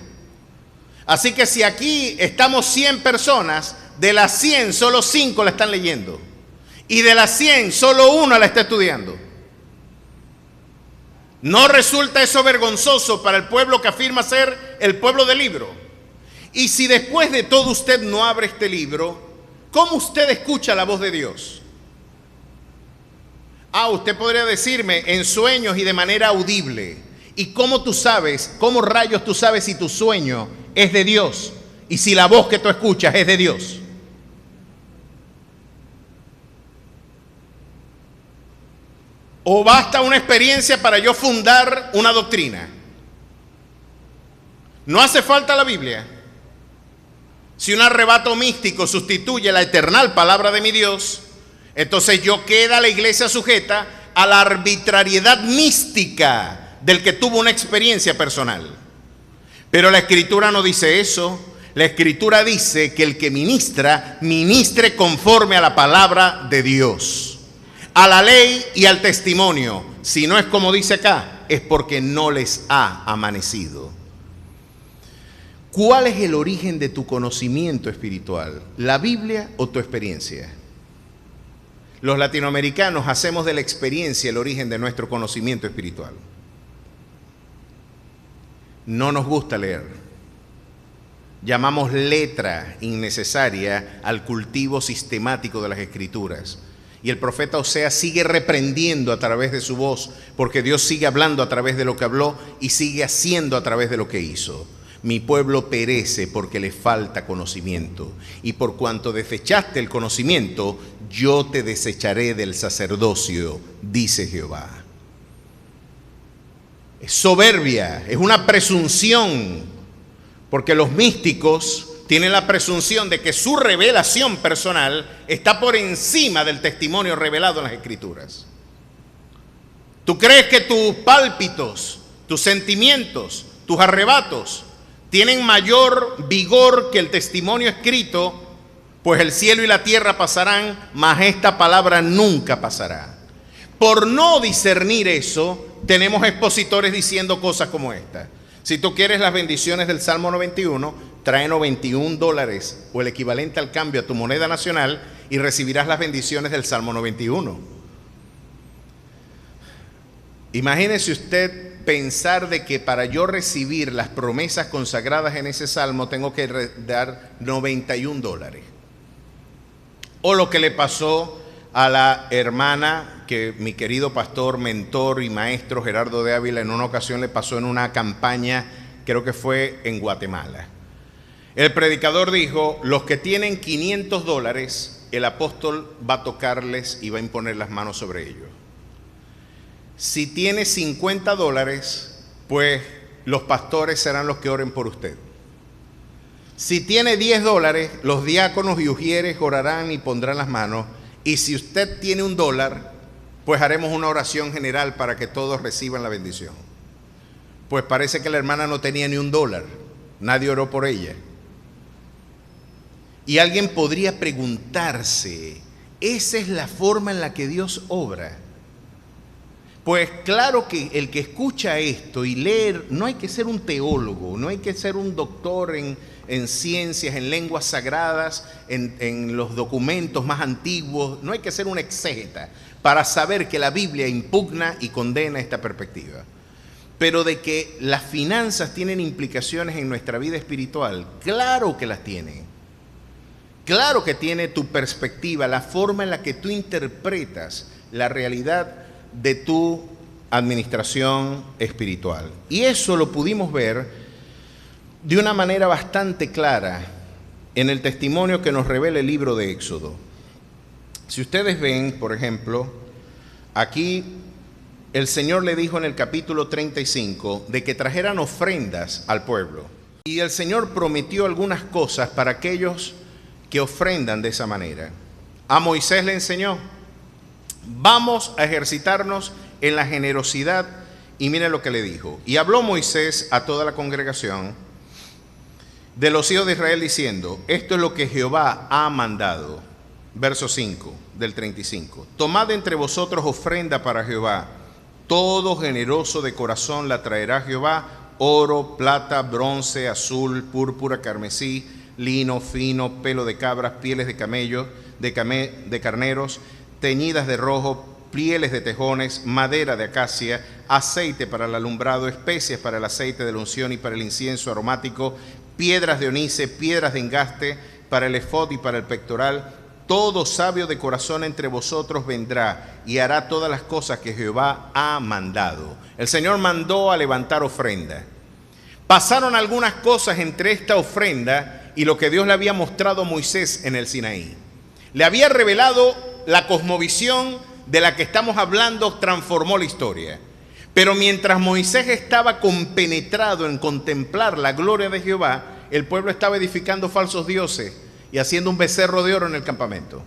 Así que si aquí estamos 100 personas, de las 100 solo 5 la están leyendo y de las 100 solo 1 la está estudiando. ¿No resulta eso vergonzoso para el pueblo que afirma ser el pueblo del libro? Y si después de todo usted no abre este libro, ¿cómo usted escucha la voz de Dios? Usted podría decirme en sueños y de manera audible. ¿Y cómo tú sabes, cómo rayos tú sabes si tu sueño es de Dios y si la voz que tú escuchas es de Dios? ¿O basta una experiencia para yo fundar una doctrina? No hace falta la Biblia. Si un arrebato místico sustituye la eternal palabra de mi Dios, entonces queda la iglesia sujeta a la arbitrariedad mística del que tuvo una experiencia personal. Pero la Escritura no dice eso. La Escritura dice que el que ministre conforme a la palabra de Dios, a la ley y al testimonio. Si no es como dice acá, es porque no les ha amanecido. ¿Cuál es el origen de tu conocimiento espiritual? ¿La Biblia o tu experiencia? Los latinoamericanos hacemos de la experiencia el origen de nuestro conocimiento espiritual. No nos gusta leer. Llamamos letra innecesaria al cultivo sistemático de las Escrituras. Y el profeta Oseas sigue reprendiendo a través de su voz, porque Dios sigue hablando a través de lo que habló y sigue haciendo a través de lo que hizo. Mi pueblo perece porque le falta conocimiento, y por cuanto desechaste el conocimiento, yo te desecharé del sacerdocio, dice Jehová. Es soberbia, es una presunción, porque los místicos tienen la presunción de que su revelación personal está por encima del testimonio revelado en las Escrituras. ¿Tú crees que tus pálpitos, tus sentimientos, tus arrebatos tienen mayor vigor que el testimonio escrito? Pues el cielo y la tierra pasarán, mas esta palabra nunca pasará. Por no discernir eso, tenemos expositores diciendo cosas como esta. Si tú quieres las bendiciones del Salmo 91, trae $91 o el equivalente al cambio a tu moneda nacional y recibirás las bendiciones del Salmo 91. Imagínese usted pensar de que para yo recibir las promesas consagradas en ese salmo tengo que dar $91. O lo que le pasó a la hermana que mi querido pastor, mentor y maestro Gerardo de Ávila en una ocasión le pasó en una campaña, creo que fue en Guatemala. El predicador dijo: los que tienen $500, el apóstol va a tocarles y va a imponer las manos sobre ellos. Si tiene $50, pues los pastores serán los que oren por usted. Si tiene $10, los diáconos y ujieres orarán y pondrán las manos. Y si usted tiene $1, pues haremos una oración general para que todos reciban la bendición. Pues parece que la hermana no tenía ni $1, nadie oró por ella. Y alguien podría preguntarse, ¿esa es la forma en la que Dios obra? Pues claro que el que escucha esto y leer, no hay que ser un teólogo, no hay que ser un doctor en ciencias, en lenguas sagradas, en los documentos más antiguos, no hay que ser un exégeta para saber que la Biblia impugna y condena esta perspectiva. Pero de que las finanzas tienen implicaciones en nuestra vida espiritual, claro que las tienen. Claro que tiene tu perspectiva, la forma en la que tú interpretas la realidad de tu administración espiritual. Y eso lo pudimos ver de una manera bastante clara en el testimonio que nos revela el libro de Éxodo. Si ustedes ven, por ejemplo, aquí el Señor le dijo en el capítulo 35 de que trajeran ofrendas al pueblo. Y el Señor prometió algunas cosas para aquellos que ofrendan de esa manera. A Moisés le enseñó: vamos a ejercitarnos en la generosidad. Y mire lo que le dijo. Y habló Moisés a toda la congregación de los hijos de Israel diciendo: esto es lo que Jehová ha mandado. Verso 5 del 35. Tomad entre vosotros ofrenda para Jehová. Todo generoso de corazón la traerá Jehová: oro, plata, bronce, azul, púrpura, carmesí, lino fino, pelo de cabras, pieles de camellos, de carneros, teñidas de rojo, pieles de tejones, madera de acacia, aceite para el alumbrado, especias para el aceite de la unción y para el incienso aromático, piedras de onice, piedras de engaste para el efod y para el pectoral. Todo sabio de corazón entre vosotros vendrá y hará todas las cosas que Jehová ha mandado. El Señor mandó a levantar ofrenda. Pasaron algunas cosas entre esta ofrenda y lo que Dios le había mostrado a Moisés en el Sinaí. Le había revelado la cosmovisión de la que estamos hablando, transformó la historia. Pero mientras Moisés estaba compenetrado en contemplar la gloria de Jehová, el pueblo estaba edificando falsos dioses y haciendo un becerro de oro en el campamento.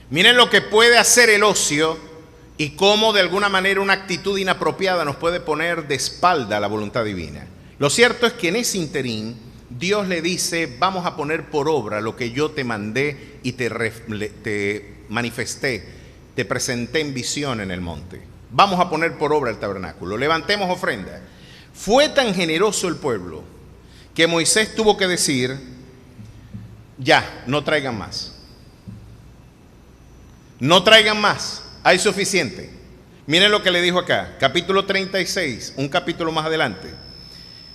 Miren lo que puede hacer el ocio y cómo de alguna manera una actitud inapropiada nos puede poner de espalda a la voluntad divina. Lo cierto es que en ese interín Dios le dice: vamos a poner por obra lo que yo te mandé y te manifesté, te presenté en visión en el monte. Vamos a poner por obra el tabernáculo, levantemos ofrenda. Fue tan generoso el pueblo que Moisés tuvo que decir: ya, no traigan más. No traigan más, hay suficiente. Miren lo que le dijo acá, capítulo 36, un capítulo más adelante.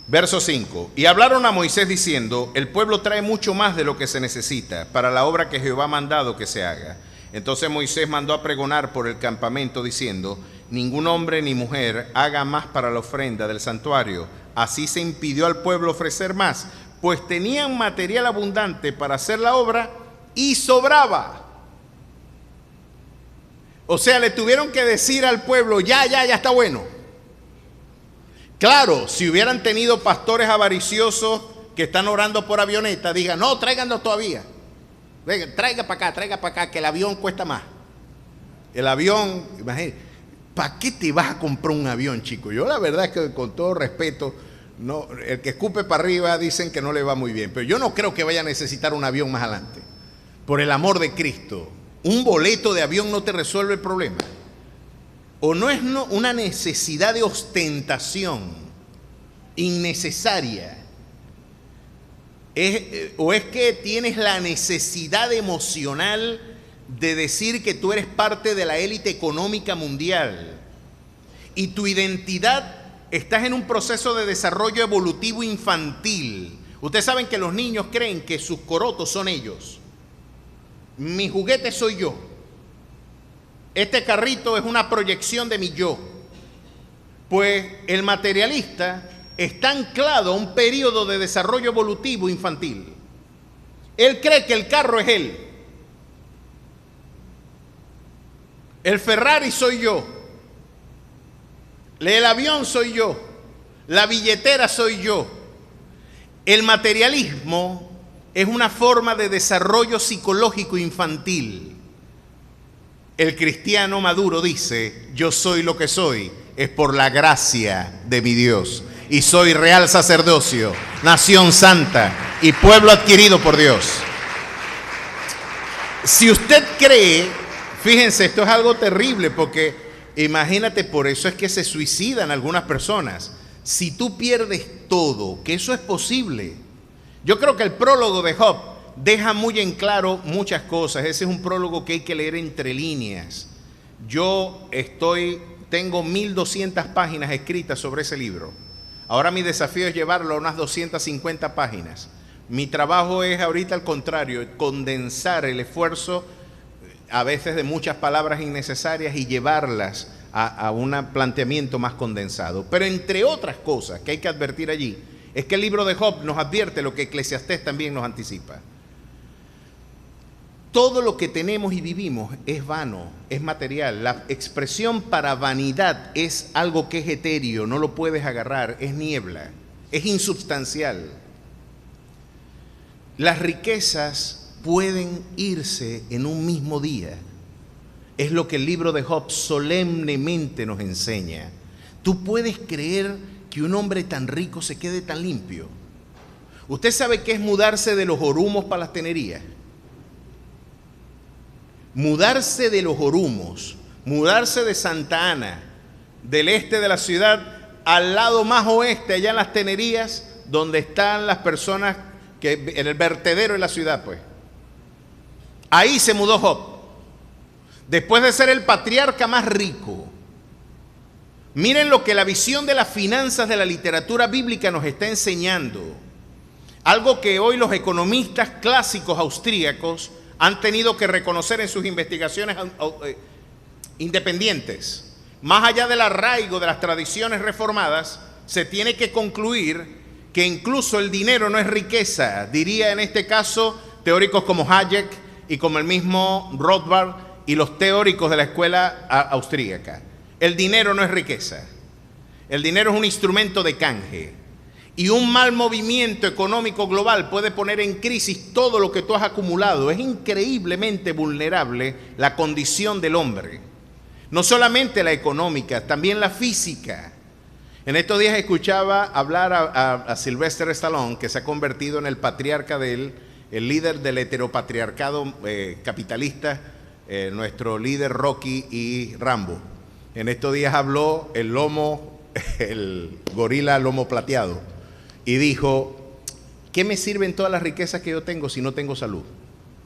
Verso 5. Y hablaron a Moisés diciendo: el pueblo trae mucho más de lo que se necesita para la obra que Jehová ha mandado que se haga. Entonces Moisés mandó a pregonar por el campamento diciendo: ningún hombre ni mujer haga más para la ofrenda del santuario. Así se impidió al pueblo ofrecer más, pues tenían material abundante para hacer la obra y sobraba. O sea, le tuvieron que decir al pueblo: ya está bueno. Claro, si hubieran tenido pastores avariciosos que están orando por avioneta, digan: no, tráiganlo todavía. Venga, traiga para acá, que el avión cuesta más. El avión, imagínate, ¿para qué te vas a comprar un avión, chico? Yo la verdad es que con todo respeto, no, el que escupe para arriba dicen que no le va muy bien, pero yo no creo que vaya a necesitar un avión más adelante. Por el amor de Cristo, un boleto de avión no te resuelve el problema. O no es una necesidad de ostentación innecesaria, o es que tienes la necesidad emocional de decir que tú eres parte de la élite económica mundial y tu identidad, estás en un proceso de desarrollo evolutivo infantil. Ustedes saben que los niños creen que sus corotos son ellos. Mi juguete soy yo. Este carrito es una proyección de mi yo. Pues el materialista está anclado a un periodo de desarrollo evolutivo infantil. Él cree que el carro es él. El Ferrari soy yo. El avión soy yo. La billetera soy yo. El materialismo es una forma de desarrollo psicológico infantil. El cristiano maduro dice: yo soy lo que soy, es por la gracia de mi Dios. Y soy real sacerdocio, nación santa y pueblo adquirido por Dios. Si usted cree, fíjense, esto es algo terrible, porque imagínate, por eso es que se suicidan algunas personas. Si tú pierdes todo, que eso es posible. Yo creo que el prólogo de Job deja muy en claro muchas cosas. Ese es un prólogo que hay que leer entre líneas. Tengo 1200 páginas escritas sobre ese libro. Ahora mi desafío es llevarlo a unas 250 páginas. Mi trabajo es ahorita al contrario, condensar el esfuerzo, a veces de muchas palabras innecesarias, y llevarlas a un planteamiento más condensado. Pero entre otras cosas que hay que advertir allí, es que el libro de Job nos advierte lo que Eclesiastés también nos anticipa. Todo lo que tenemos y vivimos es vano, es material. La expresión para vanidad es algo que es etéreo, no lo puedes agarrar, es niebla. es insubstancial. Las riquezas pueden irse en un mismo día. Es lo que el libro de Job solemnemente nos enseña. ¿Tú puedes creer que un hombre tan rico se quede tan limpio? ¿Usted sabe qué es mudarse de los Orumos para las Tenerías? Mudarse de los Orumos, mudarse de Santa Ana, del este de la ciudad, al lado más oeste, allá en las Tenerías, donde están las personas, que en el vertedero de la ciudad, pues. Ahí se mudó Job. Después de ser el patriarca más rico. Miren lo que la visión de las finanzas de la literatura bíblica nos está enseñando. Algo que hoy los economistas clásicos austríacos han tenido que reconocer en sus investigaciones independientes. Más allá del arraigo de las tradiciones reformadas, se tiene que concluir que incluso el dinero no es riqueza. Diría en este caso teóricos como Hayek y como el mismo Rothbard y los teóricos de la escuela austríaca. El dinero no es riqueza. El dinero es un instrumento de canje. Y un mal movimiento económico global puede poner en crisis todo lo que tú has acumulado. Es increíblemente vulnerable la condición del hombre. No solamente la económica, también la física. En estos días escuchaba hablar a Sylvester Stallone, que se ha convertido en el patriarca el líder del heteropatriarcado capitalista, nuestro líder Rocky y Rambo. En estos días habló el gorila lomo plateado, y dijo: ¿qué me sirven todas las riquezas que yo tengo si no tengo salud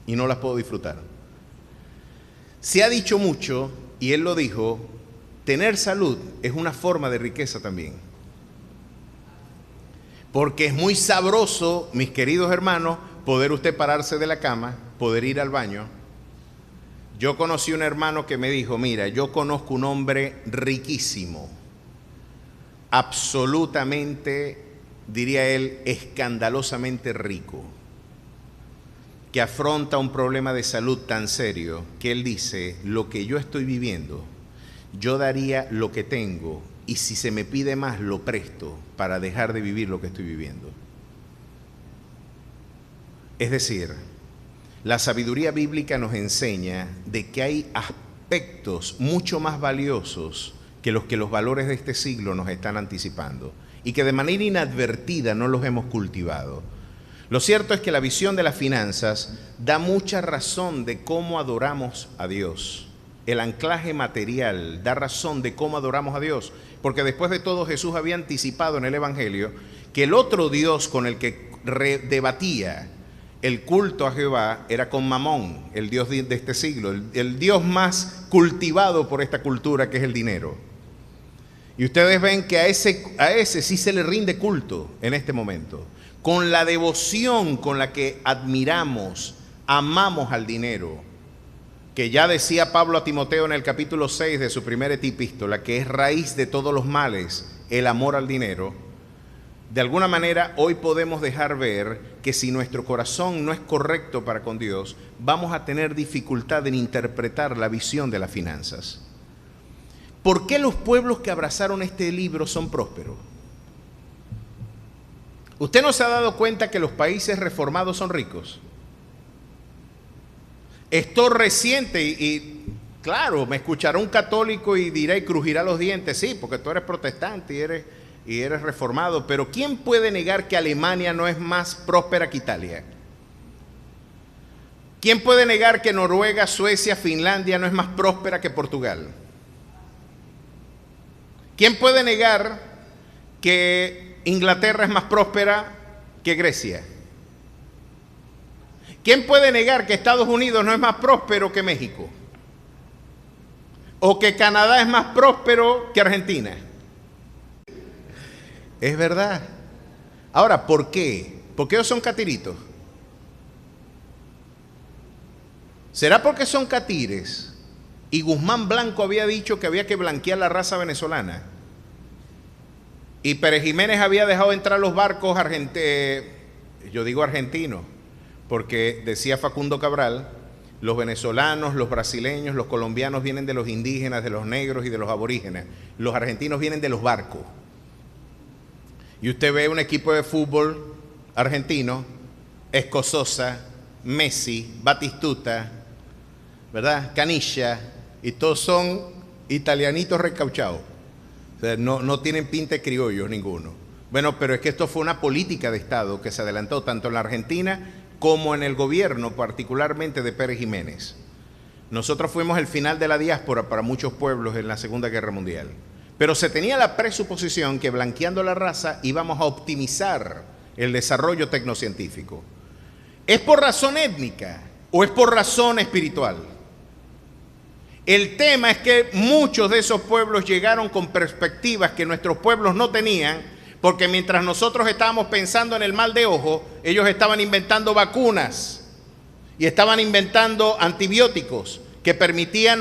y no las puedo disfrutar? Se ha dicho mucho, y él lo dijo, tener salud es una forma de riqueza también. Porque es muy sabroso, mis queridos hermanos, poder usted pararse de la cama, poder ir al baño. Yo conocí un hermano que me dijo: mira, yo conozco un hombre riquísimo, absolutamente, diría él, escandalosamente rico, que afronta un problema de salud tan serio que él dice: lo que yo estoy viviendo, yo daría lo que tengo, y si se me pide más lo presto para dejar de vivir lo que estoy viviendo. Es decir, la sabiduría bíblica nos enseña de que hay aspectos mucho más valiosos que los valores de este siglo nos están anticipando, y que de manera inadvertida no los hemos cultivado. Lo cierto es que la visión de las finanzas da mucha razón de cómo adoramos a Dios. El anclaje material da razón de cómo adoramos a Dios, porque después de todo Jesús había anticipado en el Evangelio que el otro Dios con el que debatía el culto a Jehová era con Mamón, el Dios de este siglo, el Dios más cultivado por esta cultura, que es el dinero. Y ustedes ven que a ese sí se le rinde culto en este momento, con la devoción con la que admiramos, amamos al dinero, que ya decía Pablo a Timoteo en el capítulo 6 de su primera epístola, que es raíz de todos los males, el amor al dinero. De alguna manera hoy podemos dejar ver que si nuestro corazón no es correcto para con Dios, vamos a tener dificultad en interpretar la visión de las finanzas. ¿Por qué los pueblos que abrazaron este libro son prósperos? ¿Usted no se ha dado cuenta que los países reformados son ricos? Esto reciente, y claro, me escuchará un católico y dirá y crujirá los dientes: sí, porque tú eres protestante y eres reformado, pero ¿quién puede negar que Alemania no es más próspera que Italia? ¿Quién puede negar que Noruega, Suecia, Finlandia no es más próspera que Portugal? ¿Quién puede negar que Inglaterra es más próspera que Grecia? ¿Quién puede negar que Estados Unidos no es más próspero que México? ¿O que Canadá es más próspero que Argentina? Es verdad. Ahora, ¿por qué? ¿Por qué ellos son catiritos? ¿Será porque son catires? Y Guzmán Blanco había dicho que había que blanquear la raza venezolana. Y Pérez Jiménez había dejado entrar los barcos yo digo argentinos, porque decía Facundo Cabral, los venezolanos, los brasileños, los colombianos vienen de los indígenas, de los negros y de los aborígenes. Los argentinos vienen de los barcos. Y usted ve un equipo de fútbol argentino, Escososa, Messi, Batistuta, ¿verdad? Canilla, y todos son italianitos recauchados. O sea, no tienen pinta de criollos ninguno. Bueno, pero es que esto fue una política de Estado que se adelantó tanto en la Argentina como en el gobierno, particularmente de Pérez Jiménez. Nosotros fuimos el final de la diáspora para muchos pueblos en la Segunda Guerra Mundial. Pero se tenía la presuposición que blanqueando la raza íbamos a optimizar el desarrollo tecnocientífico. ¿Es por razón étnica o es por razón espiritual? El tema es que muchos de esos pueblos llegaron con perspectivas que nuestros pueblos no tenían, porque mientras nosotros estábamos pensando en el mal de ojo, ellos estaban inventando vacunas y estaban inventando antibióticos que permitían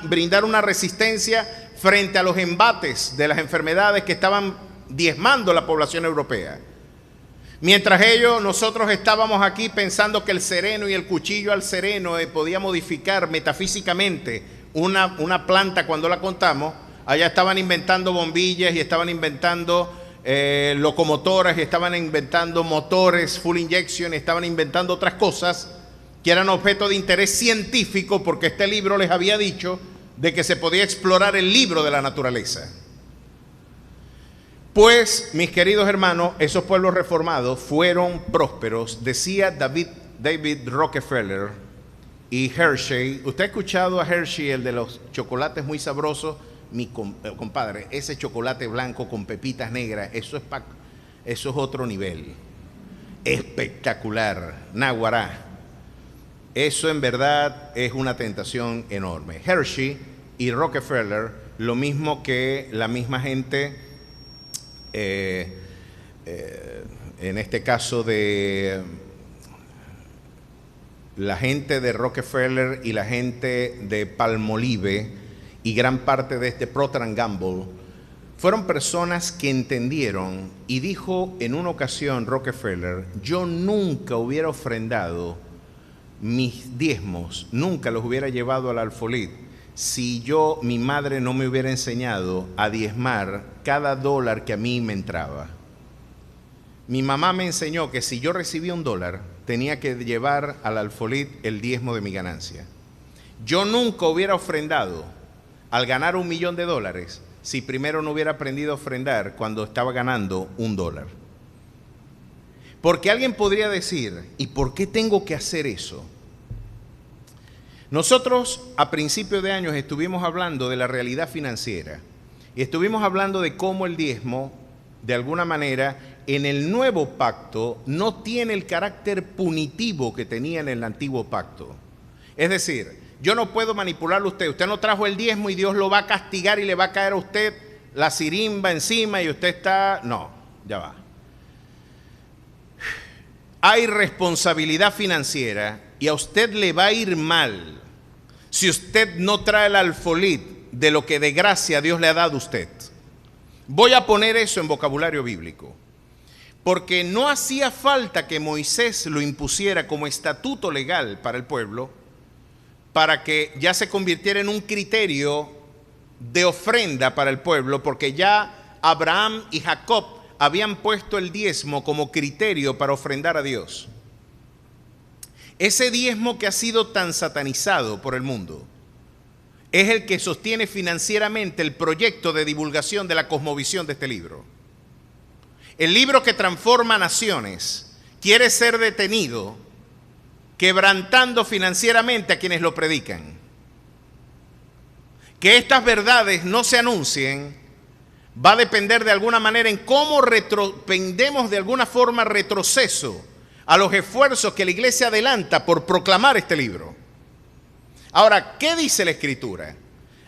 brindar una resistencia frente a los embates de las enfermedades que estaban diezmando la población europea. Mientras nosotros estábamos aquí pensando que el sereno y el cuchillo al sereno podía modificar metafísicamente una planta cuando la contamos, allá estaban inventando bombillas y estaban inventando locomotoras y estaban inventando motores full injection y estaban inventando otras cosas que eran objeto de interés científico, porque este libro les había dicho de que se podía explorar el libro de la naturaleza. Pues, mis queridos hermanos, esos pueblos reformados fueron prósperos. Decía David Rockefeller y Hershey. ¿Usted ha escuchado a Hershey, el de los chocolates muy sabrosos? Mi compadre, ese chocolate blanco con pepitas negras, eso es otro nivel. Espectacular, naguará. Eso en verdad es una tentación enorme. Hershey y Rockefeller, lo mismo que la misma gente, en este caso de la gente de Rockefeller y la gente de Palmolive y gran parte de este Procter & Gamble, fueron personas que entendieron, y dijo en una ocasión Rockefeller: yo nunca hubiera ofrendado mis diezmos, nunca los hubiera llevado al alfolí si mi madre no me hubiera enseñado a diezmar cada dólar que a mí me entraba. Mi mamá me enseñó que si yo recibía $1, tenía que llevar al alfolí el diezmo de mi ganancia. Yo nunca hubiera ofrendado al ganar $1 millón si primero no hubiera aprendido a ofrendar cuando estaba ganando $1. Porque alguien podría decir: ¿y por qué tengo que hacer eso? Nosotros a principios de años estuvimos hablando de la realidad financiera y estuvimos hablando de cómo el diezmo, de alguna manera, en el nuevo pacto no tiene el carácter punitivo que tenía en el antiguo pacto. Es decir, yo no puedo manipularlo a usted. Usted no trajo el diezmo y Dios lo va a castigar y le va a caer a usted la sirimba encima y usted está... No, ya va. Hay responsabilidad financiera y a usted le va a ir mal si usted no trae el alfolí de lo que de gracia Dios le ha dado a usted. Voy a poner eso en vocabulario bíblico, porque no hacía falta que Moisés lo impusiera como estatuto legal para el pueblo, para que ya se convirtiera en un criterio de ofrenda para el pueblo, porque ya Abraham y Jacob habían puesto el diezmo como criterio para ofrendar a Dios. Ese diezmo que ha sido tan satanizado por el mundo es el que sostiene financieramente el proyecto de divulgación de la cosmovisión de este libro. El libro que transforma naciones quiere ser detenido quebrantando financieramente a quienes lo predican. Que estas verdades no se anuncien va a depender de alguna manera en cómo vendemos de alguna forma retroceso a los esfuerzos que la iglesia adelanta por proclamar este libro. Ahora, ¿qué dice la Escritura?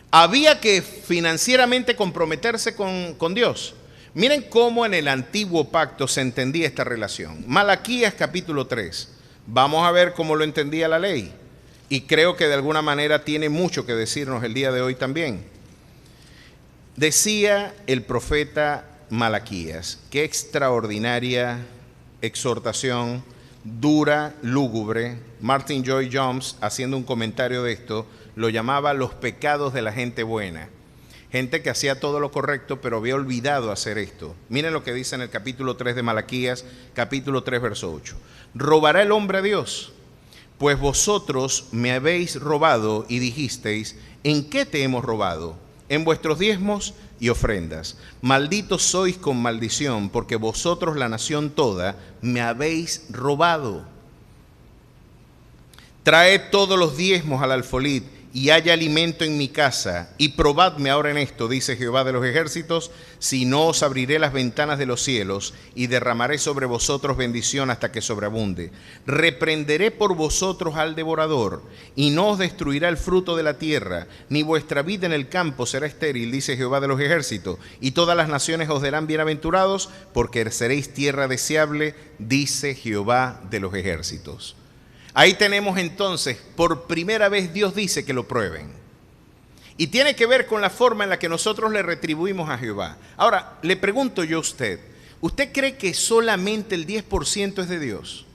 Había que financieramente comprometerse con Dios. Miren cómo en el antiguo pacto se entendía esta relación. Malaquías capítulo 3. Vamos a ver cómo lo entendía la ley. Y creo que de alguna manera tiene mucho que decirnos el día de hoy también. Decía el profeta Malaquías: qué extraordinaria exhortación, dura, lúgubre. Martin Lloyd-Jones, haciendo un comentario de esto, lo llamaba los pecados de la gente buena. Gente que hacía todo lo correcto, pero había olvidado hacer esto. Miren lo que dice en el capítulo 3 de Malaquías, capítulo 3, verso 8. ¿Robará el hombre a Dios? Pues vosotros me habéis robado y dijisteis, ¿en qué te hemos robado? En vuestros diezmos y ofrendas. Malditos sois con maldición, porque vosotros, la nación toda, me habéis robado. Traed todos los diezmos al alfolí, y haya alimento en mi casa, y probadme ahora en esto, dice Jehová de los ejércitos, si no os abriré las ventanas de los cielos, y derramaré sobre vosotros bendición hasta que sobreabunde. Reprenderé por vosotros al devorador, y no os destruirá el fruto de la tierra, ni vuestra vida en el campo será estéril, dice Jehová de los ejércitos, y todas las naciones os dirán bienaventurados, porque seréis tierra deseable, dice Jehová de los ejércitos. Ahí tenemos entonces, por primera vez Dios dice que lo prueben. Y tiene que ver con la forma en la que nosotros le retribuimos a Jehová. Ahora, le pregunto yo a usted, ¿usted cree que solamente el 10% es de Dios?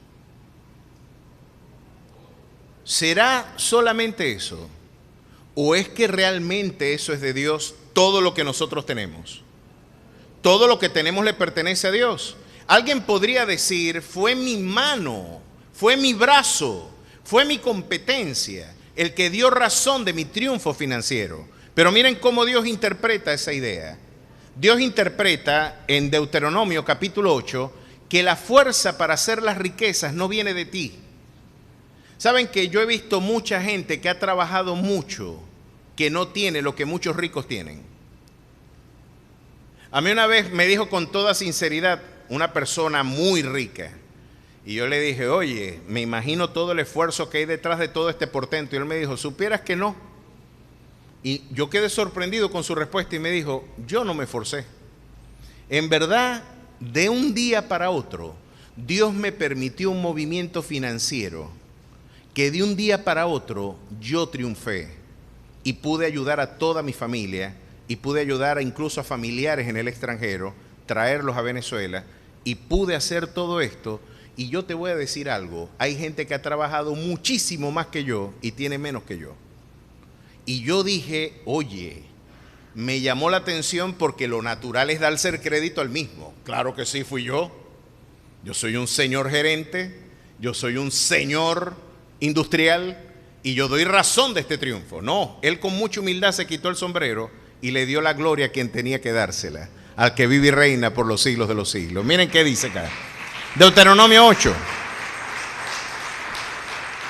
¿Será solamente eso? ¿O es que realmente eso es de Dios, todo lo que nosotros tenemos? Todo lo que tenemos le pertenece a Dios. Alguien podría decir, fue mi mano, fue mi brazo, fue mi competencia el que dio razón de mi triunfo financiero. Pero miren cómo Dios interpreta esa idea. Dios interpreta en Deuteronomio capítulo 8 que la fuerza para hacer las riquezas no viene de ti. Saben que yo he visto mucha gente que ha trabajado mucho que no tiene lo que muchos ricos tienen. A mí una vez me dijo con toda sinceridad una persona muy rica, y yo le dije, oye, me imagino todo el esfuerzo que hay detrás de todo este portento. Y él me dijo, ¿supieras que no? Y yo quedé sorprendido con su respuesta y me dijo, yo no me esforcé. En verdad, de un día para otro, Dios me permitió un movimiento financiero que de un día para otro yo triunfé y pude ayudar a toda mi familia y pude ayudar incluso a familiares en el extranjero, traerlos a Venezuela, y pude hacer todo esto. Y yo te voy a decir algo, hay gente que ha trabajado muchísimo más que yo y tiene menos que yo. Y yo dije, oye, me llamó la atención porque lo natural es darse el crédito al mismo. Claro que sí, fui yo. Yo soy un señor gerente, yo soy un señor industrial y yo doy razón de este triunfo. No, él con mucha humildad se quitó el sombrero y le dio la gloria a quien tenía que dársela, al que vive y reina por los siglos de los siglos. Miren qué dice acá. Deuteronomio 8.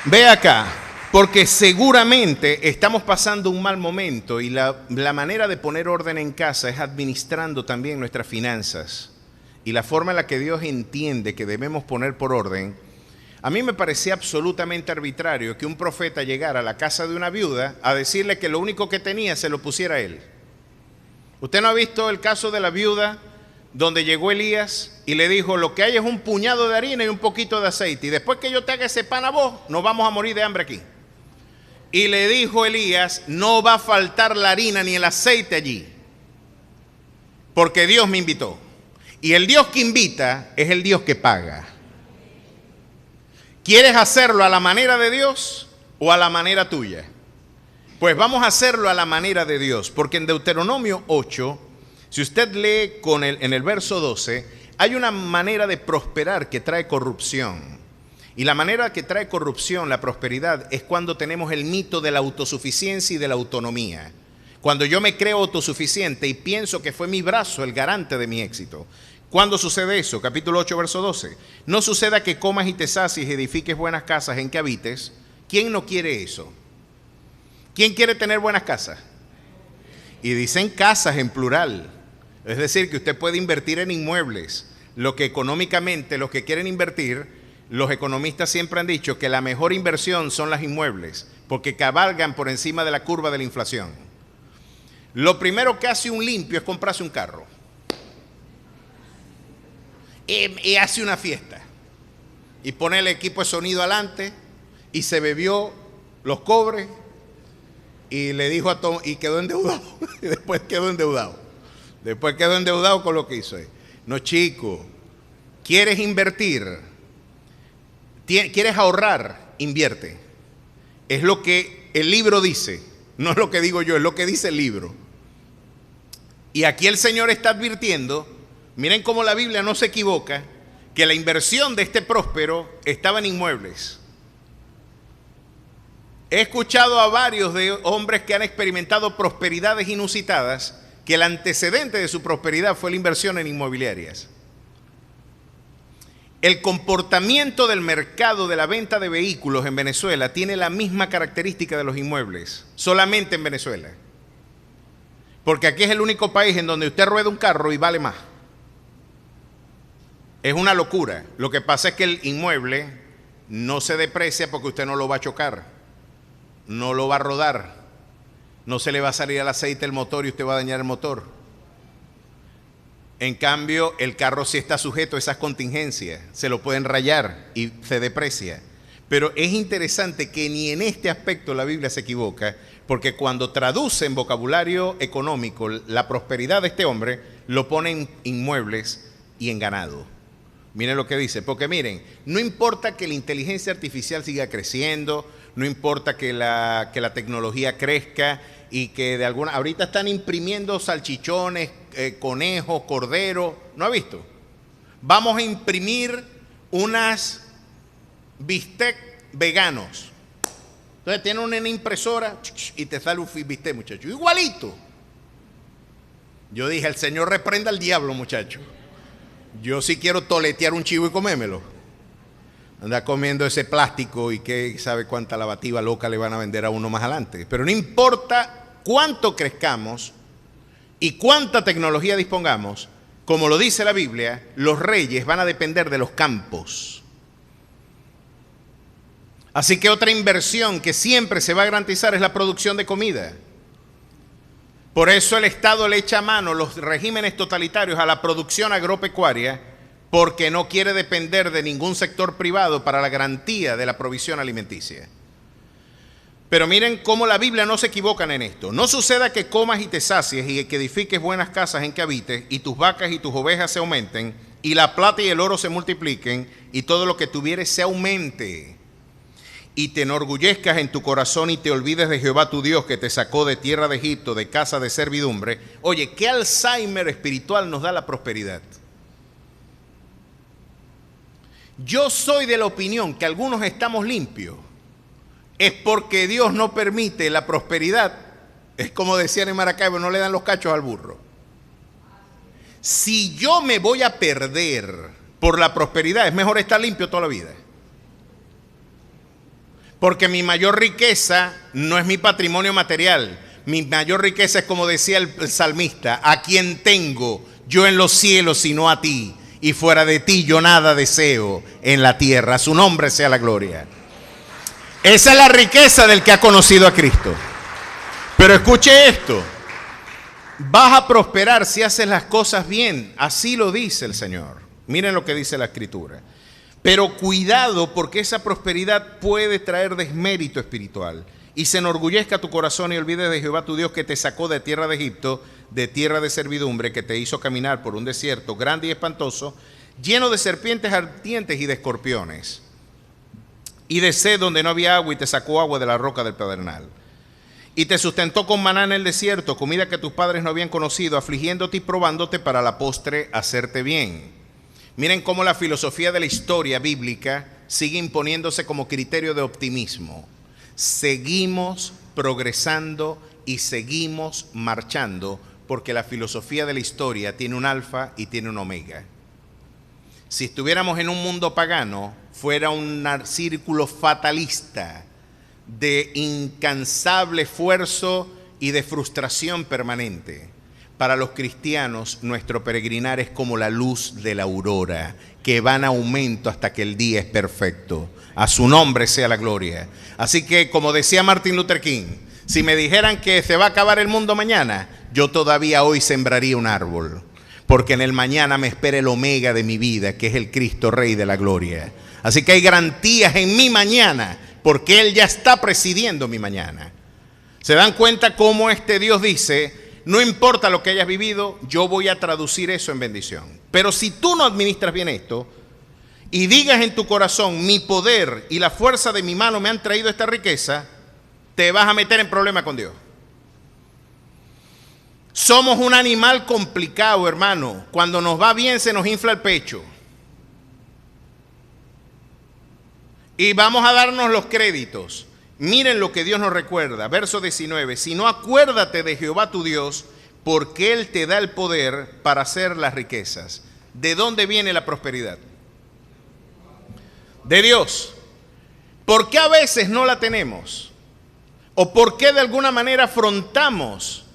Ve acá, porque seguramente estamos pasando un mal momento y la manera de poner orden en casa es administrando también nuestras finanzas. Y la forma en la que Dios entiende que debemos poner por orden, a mí me parecía absolutamente arbitrario que un profeta llegara a la casa de una viuda a decirle que lo único que tenía se lo pusiera a él. ¿Usted no ha visto el caso de la viuda donde llegó Elías y le dijo, lo que hay es un puñado de harina y un poquito de aceite, y después que yo te haga ese pan a vos, nos vamos a morir de hambre aquí? Y le dijo Elías, no va a faltar la harina ni el aceite allí, porque Dios me invitó. Y el Dios que invita es el Dios que paga. ¿Quieres hacerlo a la manera de Dios o a la manera tuya? Pues vamos a hacerlo a la manera de Dios, porque en Deuteronomio 8, si usted lee en el verso 12, hay una manera de prosperar que trae corrupción. Y la manera que trae corrupción, la prosperidad, es cuando tenemos el mito de la autosuficiencia y de la autonomía. Cuando yo me creo autosuficiente y pienso que fue mi brazo el garante de mi éxito. ¿Cuándo sucede eso? Capítulo 8, verso 12. No suceda que comas y te sacies y edifiques buenas casas en que habites. ¿Quién no quiere eso? ¿Quién quiere tener buenas casas? Y dicen casas en plural. Es decir, que usted puede invertir en inmuebles. Lo que económicamente, los que quieren invertir, los economistas siempre han dicho que la mejor inversión son las inmuebles, porque cabalgan por encima de la curva de la inflación. Lo primero que hace un limpio es comprarse un carro. Y hace una fiesta. Y pone el equipo de sonido adelante y se bebió los cobres y le dijo a Tom, y quedó endeudado. Y después quedó endeudado. Después quedó endeudado con lo que hizo. No, chico, ¿quieres invertir? ¿Quieres ahorrar? Invierte. Es lo que el libro dice, no es lo que digo yo, es lo que dice el libro. Y aquí el Señor está advirtiendo, miren cómo la Biblia no se equivoca, que la inversión de este próspero estaba en inmuebles. He escuchado a varios de hombres que han experimentado prosperidades inusitadas, que el antecedente de su prosperidad fue la inversión en inmobiliarias. El comportamiento del mercado de la venta de vehículos en Venezuela tiene la misma característica de los inmuebles, solamente en Venezuela. Porque aquí es el único país en donde usted rueda un carro y vale más. Es una locura. Lo que pasa es que el inmueble no se deprecia porque usted no lo va a chocar, no lo va a rodar, no se le va a salir el aceite del motor y usted va a dañar el motor. En cambio, el carro sí está sujeto a esas contingencias, se lo pueden rayar y se deprecia. Pero es interesante que ni en este aspecto la Biblia se equivoca, porque cuando traduce en vocabulario económico la prosperidad de este hombre, lo pone en inmuebles y en ganado. Miren lo que dice, porque miren, no importa que la inteligencia artificial siga creciendo, no importa que la tecnología crezca y que de alguna... Ahorita están imprimiendo salchichones, conejos, corderos, ¿no ha visto? Vamos a imprimir unas bistec veganos. Entonces tiene una impresora y te sale un bistec, muchacho, igualito. Yo dije, el Señor reprenda al diablo, muchacho. Yo sí quiero toletear un chivo y comérmelo. Anda comiendo ese plástico y que sabe cuánta lavativa loca le van a vender a uno más adelante. Pero no importa cuánto crezcamos y cuánta tecnología dispongamos, como lo dice la Biblia, los reyes van a depender de los campos. Así que otra inversión que siempre se va a garantizar es la producción de comida. Por eso el Estado le echa mano, los regímenes totalitarios, a la producción agropecuaria, porque no quiere depender de ningún sector privado para la garantía de la provisión alimenticia. Pero miren cómo la Biblia no se equivoca en esto. No suceda que comas y te sacies y que edifiques buenas casas en que habites y tus vacas y tus ovejas se aumenten y la plata y el oro se multipliquen y todo lo que tuvieres se aumente. Y te enorgullezcas en tu corazón y te olvides de Jehová tu Dios que te sacó de tierra de Egipto, de casa de servidumbre. Oye, ¿qué Alzheimer espiritual nos da la prosperidad? Yo soy de la opinión que algunos estamos limpios. Es porque Dios no permite la prosperidad. Es como decían en Maracaibo, no le dan los cachos al burro. Si yo me voy a perder por la prosperidad, es mejor estar limpio toda la vida. Porque mi mayor riqueza no es mi patrimonio material. Mi mayor riqueza es, como decía el salmista, a quien tengo yo en los cielos sino a ti, y fuera de ti yo nada deseo en la tierra. A su nombre sea la gloria. Esa es la riqueza del que ha conocido a Cristo. Pero escuche esto, vas a prosperar si haces las cosas bien, así lo dice el Señor. Miren lo que dice la Escritura. Pero cuidado, porque esa prosperidad puede traer desmérito espiritual y se enorgullezca tu corazón y olvides de Jehová tu Dios que te sacó de tierra de Egipto, de tierra de servidumbre, que te hizo caminar por un desierto grande y espantoso, lleno de serpientes ardientes y de escorpiones, y de sed donde no había agua, y te sacó agua de la roca del pedernal. Y te sustentó con maná en el desierto, comida que tus padres no habían conocido, afligiéndote y probándote para la postre hacerte bien. Miren cómo la filosofía de la historia bíblica sigue imponiéndose como criterio de optimismo. Seguimos progresando y seguimos marchando porque la filosofía de la historia tiene un alfa y tiene un omega. Si estuviéramos en un mundo pagano, fuera un círculo fatalista de incansable esfuerzo y de frustración permanente. Para los cristianos, nuestro peregrinar es como la luz de la aurora, que va en aumento hasta que el día es perfecto. A su nombre sea la gloria. Así que, como decía Martin Luther King, si me dijeran que se va a acabar el mundo mañana, yo todavía hoy sembraría un árbol, porque en el mañana me espera el omega de mi vida, que es el Cristo Rey de la gloria. Así que hay garantías en mi mañana, porque Él ya está presidiendo mi mañana. ¿Se dan cuenta cómo este Dios dice: no importa lo que hayas vivido, yo voy a traducir eso en bendición? Pero si tú no administras bien esto y digas en tu corazón, mi poder y la fuerza de mi mano me han traído esta riqueza, te vas a meter en problema con Dios. Somos un animal complicado, hermano. Cuando nos va bien se nos infla el pecho. Y vamos a darnos los créditos. Miren lo que Dios nos recuerda. Verso 19. Si no, acuérdate de Jehová tu Dios, porque Él te da el poder para hacer las riquezas. ¿De dónde viene la prosperidad? De Dios. ¿Por qué a veces no la tenemos? ¿O por qué de alguna manera afrontamos?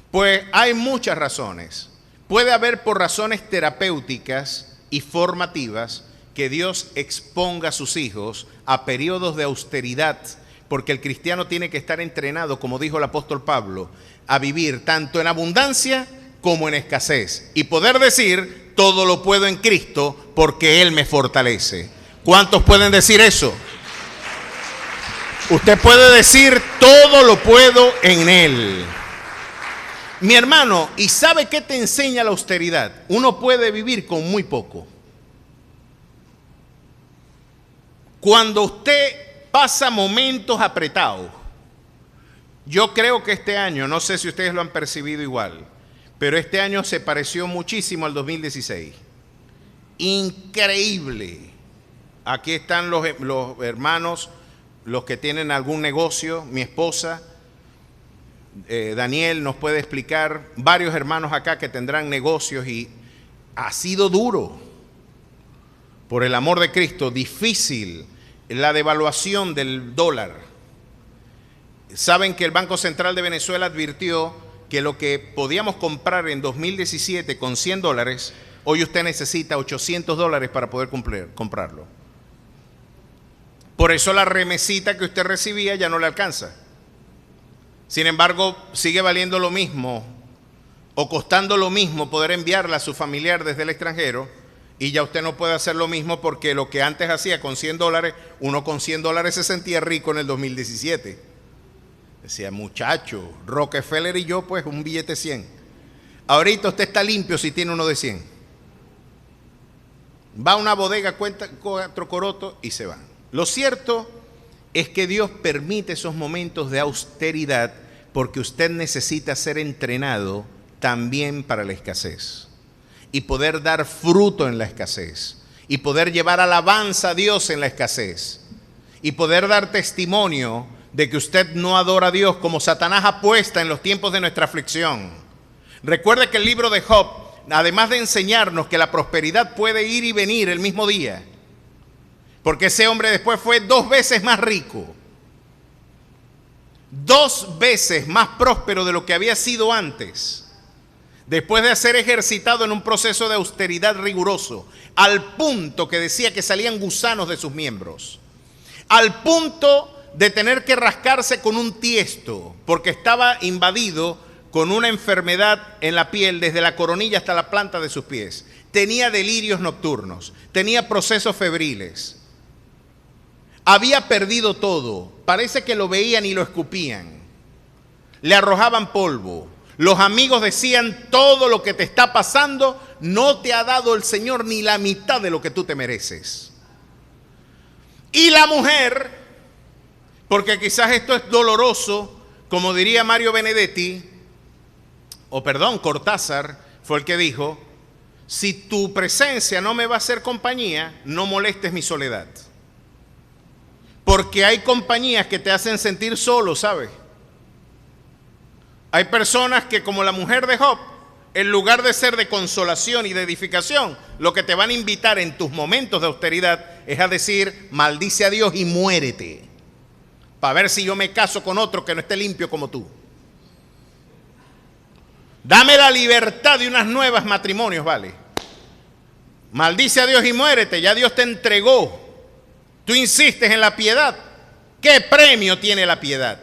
Pues hay muchas razones. Puede haber por razones terapéuticas y formativas que Dios exponga a sus hijos a periodos de austeridad, porque el cristiano tiene que estar entrenado, como dijo el apóstol Pablo, a vivir tanto en abundancia como en escasez y poder decir, todo lo puedo en Cristo porque Él me fortalece. ¿Cuántos pueden decir eso? Usted puede decir, todo lo puedo en Él. Mi hermano, ¿y sabe qué te enseña la austeridad? Uno puede vivir con muy poco. Cuando usted pasa momentos apretados, yo creo que este año, no sé si ustedes lo han percibido igual, pero este año se pareció muchísimo al 2016. Increíble. Aquí están los hermanos, los que tienen algún negocio, mi esposa, Daniel nos puede explicar, varios hermanos acá que tendrán negocios y ha sido duro, por el amor de Cristo, difícil la devaluación del dólar. Saben que el Banco Central de Venezuela advirtió que lo que podíamos comprar en 2017 con $100, hoy usted necesita $800 para poder comprarlo. Por eso la remesita que usted recibía ya no le alcanza. Sin embargo, sigue valiendo lo mismo o costando lo mismo poder enviarla a su familiar desde el extranjero, y ya usted no puede hacer lo mismo porque lo que antes hacía con $100, uno con $100 se sentía rico en el 2017. Decía, muchacho, Rockefeller y yo, pues un billete 100. Ahorita usted está limpio si tiene uno de 100. Va a una bodega, cuenta 4 corotos y se va. Lo cierto es que Dios permite esos momentos de austeridad porque usted necesita ser entrenado también para la escasez y poder dar fruto en la escasez y poder llevar alabanza a Dios en la escasez y poder dar testimonio de que usted no adora a Dios como Satanás apuesta en los tiempos de nuestra aflicción. Recuerde que el libro de Job, además de enseñarnos que la prosperidad puede ir y venir el mismo día, porque ese hombre después fue 2 veces más rico, 2 veces más próspero de lo que había sido antes, después de ser ejercitado en un proceso de austeridad riguroso, al punto que decía que salían gusanos de sus miembros, al punto de tener que rascarse con un tiesto, porque estaba invadido con una enfermedad en la piel desde la coronilla hasta la planta de sus pies. Tenía delirios nocturnos, tenía procesos febriles. Había perdido todo, parece que lo veían y lo escupían. Le arrojaban polvo. Los amigos decían, todo lo que te está pasando no te ha dado el Señor ni la mitad de lo que tú te mereces. Y la mujer, porque quizás esto es doloroso, como diría Mario Benedetti, Cortázar, fue el que dijo, si tu presencia no me va a hacer compañía, no molestes mi soledad. Porque hay compañías que te hacen sentir solo, ¿sabes? Hay personas que, como la mujer de Job, en lugar de ser de consolación y de edificación, lo que te van a invitar en tus momentos de austeridad es a decir, maldice a Dios y muérete, para ver si yo me caso con otro que no esté limpio como tú. Dame la libertad de unas nuevas matrimonios, ¿vale? Maldice a Dios y muérete, ya Dios te entregó. Tú insistes en la piedad. ¿Qué premio tiene la piedad?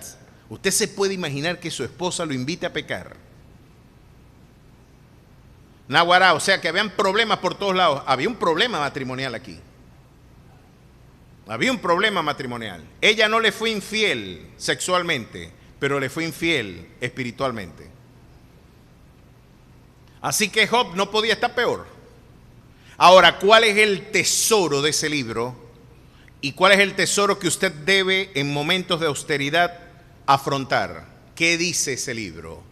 Usted se puede imaginar que su esposa lo invite a pecar. Naguará, o sea que habían problemas por todos lados. Había un problema matrimonial aquí. Había un problema matrimonial. Ella no le fue infiel sexualmente, pero le fue infiel espiritualmente. Así que Job no podía estar peor. Ahora, ¿cuál es el tesoro de ese libro? ¿Y cuál es el tesoro que usted debe en momentos de austeridad afrontar? ¿Qué dice ese libro?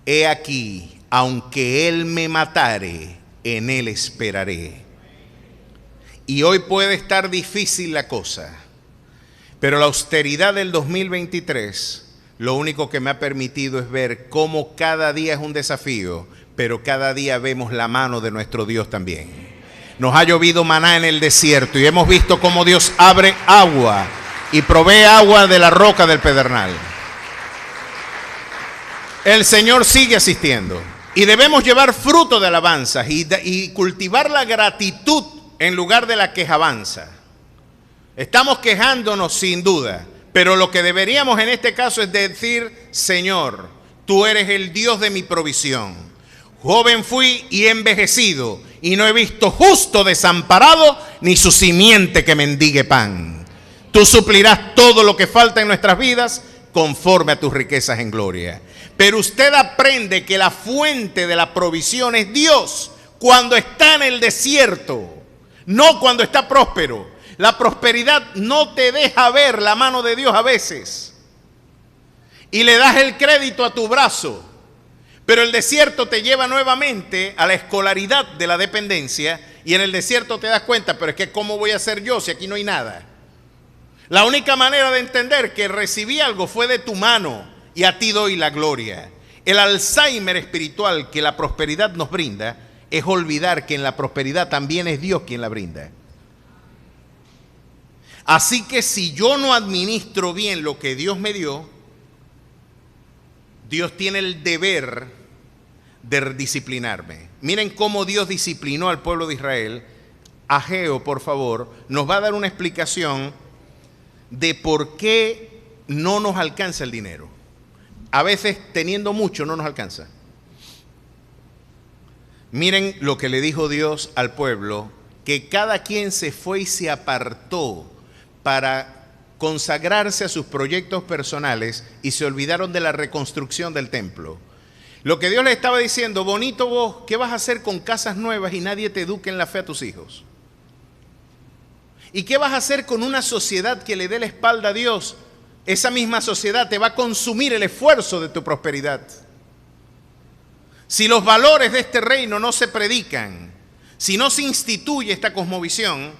he aquí, aunque él me matare, en él esperaré. Y hoy puede estar difícil la cosa, pero la austeridad del 2023 lo único que me ha permitido es ver cómo cada día es un desafío, pero cada día vemos la mano de nuestro Dios también. Nos ha llovido maná en el desierto y hemos visto cómo Dios abre agua y provee agua de la roca del pedernal. El Señor sigue asistiendo y debemos llevar fruto de alabanzas y cultivar la gratitud en lugar de la quejabanza. Estamos quejándonos sin duda, pero lo que deberíamos en este caso es decir: Señor, tú eres el Dios de mi provisión. Joven fui y he envejecido, y no he visto justo desamparado, ni su simiente que mendigue pan. Tú suplirás todo lo que falta en nuestras vidas, conforme a tus riquezas en gloria. Pero usted aprende que la fuente de la provisión es Dios cuando está en el desierto, no cuando está próspero. La prosperidad no te deja ver la mano de Dios a veces, y le das el crédito a tu brazo, pero el desierto te lleva nuevamente a la escolaridad de la dependencia, y en el desierto te das cuenta: pero es que ¿cómo voy a hacer yo si aquí no hay nada? La única manera de entender que recibí algo fue de tu mano, y a ti doy la gloria. El Alzheimer espiritual que la prosperidad nos brinda es olvidar que en la prosperidad también es Dios quien la brinda. Así que si yo no administro bien lo que Dios me dio, Dios tiene el deber de disciplinarme. Miren cómo Dios disciplinó al pueblo de Israel. Ageo, por favor, nos va a dar una explicación de por qué no nos alcanza el dinero. A veces teniendo mucho no nos alcanza. Miren lo que le dijo Dios al pueblo, que cada quien se fue y se apartó para consagrarse a sus proyectos personales y se olvidaron de la reconstrucción del templo. Lo que Dios le estaba diciendo: bonito vos, ¿qué vas a hacer con casas nuevas y nadie te eduque en la fe a tus hijos? ¿Y qué vas a hacer con una sociedad que le dé la espalda a Dios? Esa misma sociedad te va a consumir el esfuerzo de tu prosperidad. Si los valores de este reino no se predican, si no se instituye esta cosmovisión,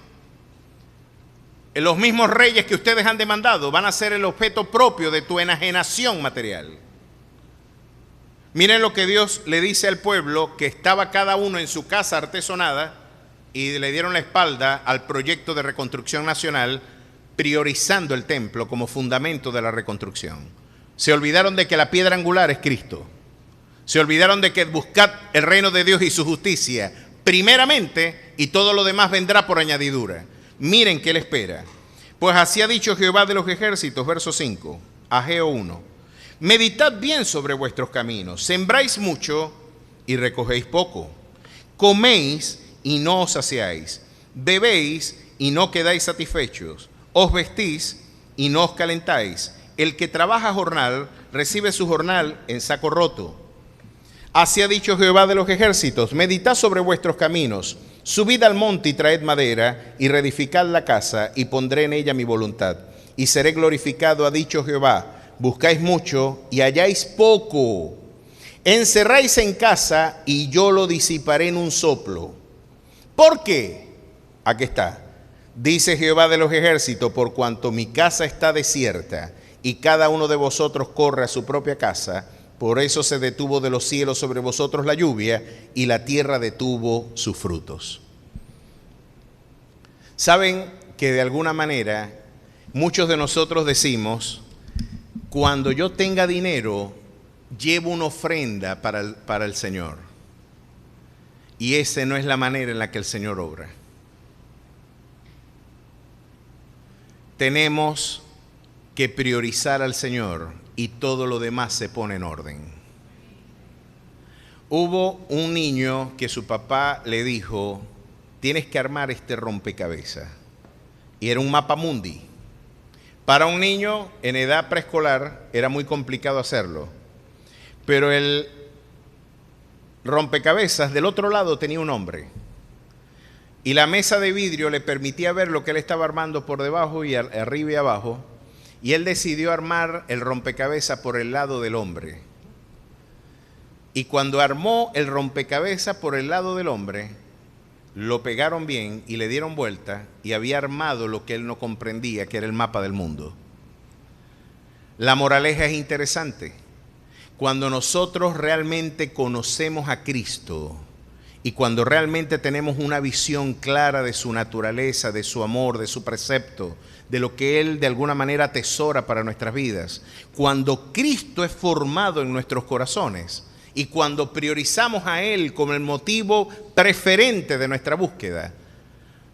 los mismos reyes que ustedes han demandado van a ser el objeto propio de tu enajenación material. Miren lo que Dios le dice al pueblo, que estaba cada uno en su casa artesonada y le dieron la espalda al proyecto de reconstrucción nacional, priorizando el templo como fundamento de la reconstrucción. Se olvidaron de que la piedra angular es Cristo. Se olvidaron de que buscad el reino de Dios y su justicia primeramente, y todo lo demás vendrá por añadidura. Miren qué le espera. Pues así ha dicho Jehová de los ejércitos, verso 5, Ageo 1. Meditad bien sobre vuestros caminos, sembráis mucho y recogéis poco. Coméis y no os saciáis, bebéis y no quedáis satisfechos, os vestís y no os calentáis. El que trabaja jornal recibe su jornal en saco roto. Así ha dicho Jehová de los ejércitos: meditad sobre vuestros caminos, subid al monte y traed madera, y reedificad la casa, y pondré en ella mi voluntad, y seré glorificado, ha dicho Jehová. Buscáis mucho y halláis poco. Encerráis en casa, y yo lo disiparé en un soplo. ¿Por qué? Aquí está. Dice Jehová de los ejércitos: por cuanto mi casa está desierta, y cada uno de vosotros corre a su propia casa, por eso se detuvo de los cielos sobre vosotros la lluvia, y la tierra detuvo sus frutos. Saben que de alguna manera muchos de nosotros decimos: cuando yo tenga dinero, llevo una ofrenda para el Señor. Y esa no es la manera en la que el Señor obra. Tenemos que priorizar al Señor y todo lo demás se pone en orden. Hubo un niño que su papá le dijo: tienes que armar este rompecabezas. Y era un mapa mundi. Para un niño en edad preescolar era muy complicado hacerlo. Pero el rompecabezas del otro lado tenía un hombre. Y la mesa de vidrio le permitía ver lo que él estaba armando por debajo y arriba y abajo. Y él decidió armar el rompecabezas por el lado del hombre. Y cuando armó el rompecabezas por el lado del hombre, lo pegaron bien y le dieron vuelta y había armado lo que él no comprendía, que era el mapa del mundo. La moraleja es interesante. Cuando nosotros realmente conocemos a Cristo y cuando realmente tenemos una visión clara de su naturaleza, de su amor, de su precepto, de lo que Él de alguna manera atesora para nuestras vidas, cuando Cristo es formado en nuestros corazones y cuando priorizamos a Él como el motivo preferente de nuestra búsqueda,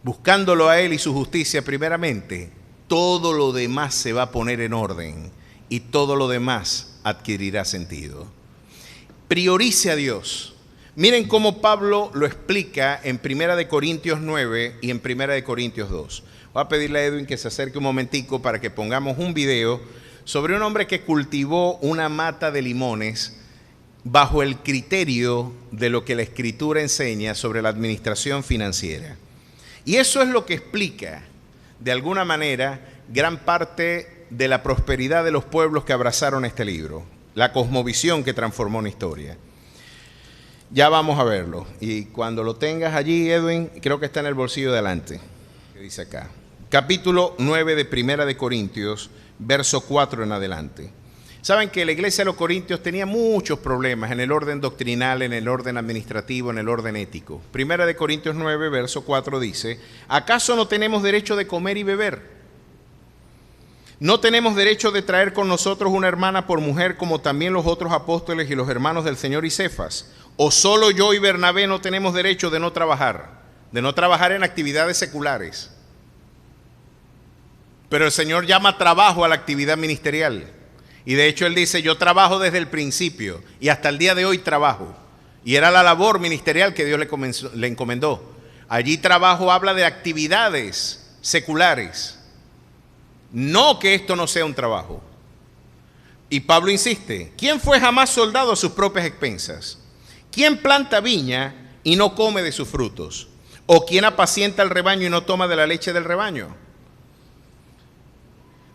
buscándolo a Él y su justicia primeramente, todo lo demás se va a poner en orden y todo lo demás adquirirá sentido. Priorice a Dios. Miren cómo Pablo lo explica en 1 Corintios 9 y en 1 Corintios 2. Voy a pedirle a Edwin que se acerque un momentico para que pongamos un video sobre un hombre que cultivó una mata de limones bajo el criterio de lo que la Escritura enseña sobre la administración financiera. Y eso es lo que explica, de alguna manera, gran parte de la prosperidad de los pueblos que abrazaron este libro, la cosmovisión que transformó una historia. Ya vamos a verlo. Y cuando lo tengas allí, Edwin, creo que está en el bolsillo de adelante. ¿Qué dice acá? Capítulo 9 de 1 Corintios, verso 4 en adelante. Saben que la iglesia de los Corintios tenía muchos problemas en el orden doctrinal, en el orden administrativo, en el orden ético. 1 Corintios 9, verso 4 dice: ¿acaso no tenemos derecho de comer y beber? ¿No tenemos derecho de traer con nosotros una hermana por mujer, como también los otros apóstoles y los hermanos del Señor y Cefas? ¿O solo yo y Bernabé no tenemos derecho de no trabajar en actividades seculares? Pero el Señor llama trabajo a la actividad ministerial. Y de hecho Él dice: yo trabajo desde el principio y hasta el día de hoy trabajo. Y era la labor ministerial que Dios le encomendó. Allí trabajo habla de actividades seculares. No que esto no sea un trabajo. Y Pablo insiste: ¿quién fue jamás soldado a sus propias expensas? ¿Quién planta viña y no come de sus frutos? ¿O quién apacienta el rebaño y no toma de la leche del rebaño?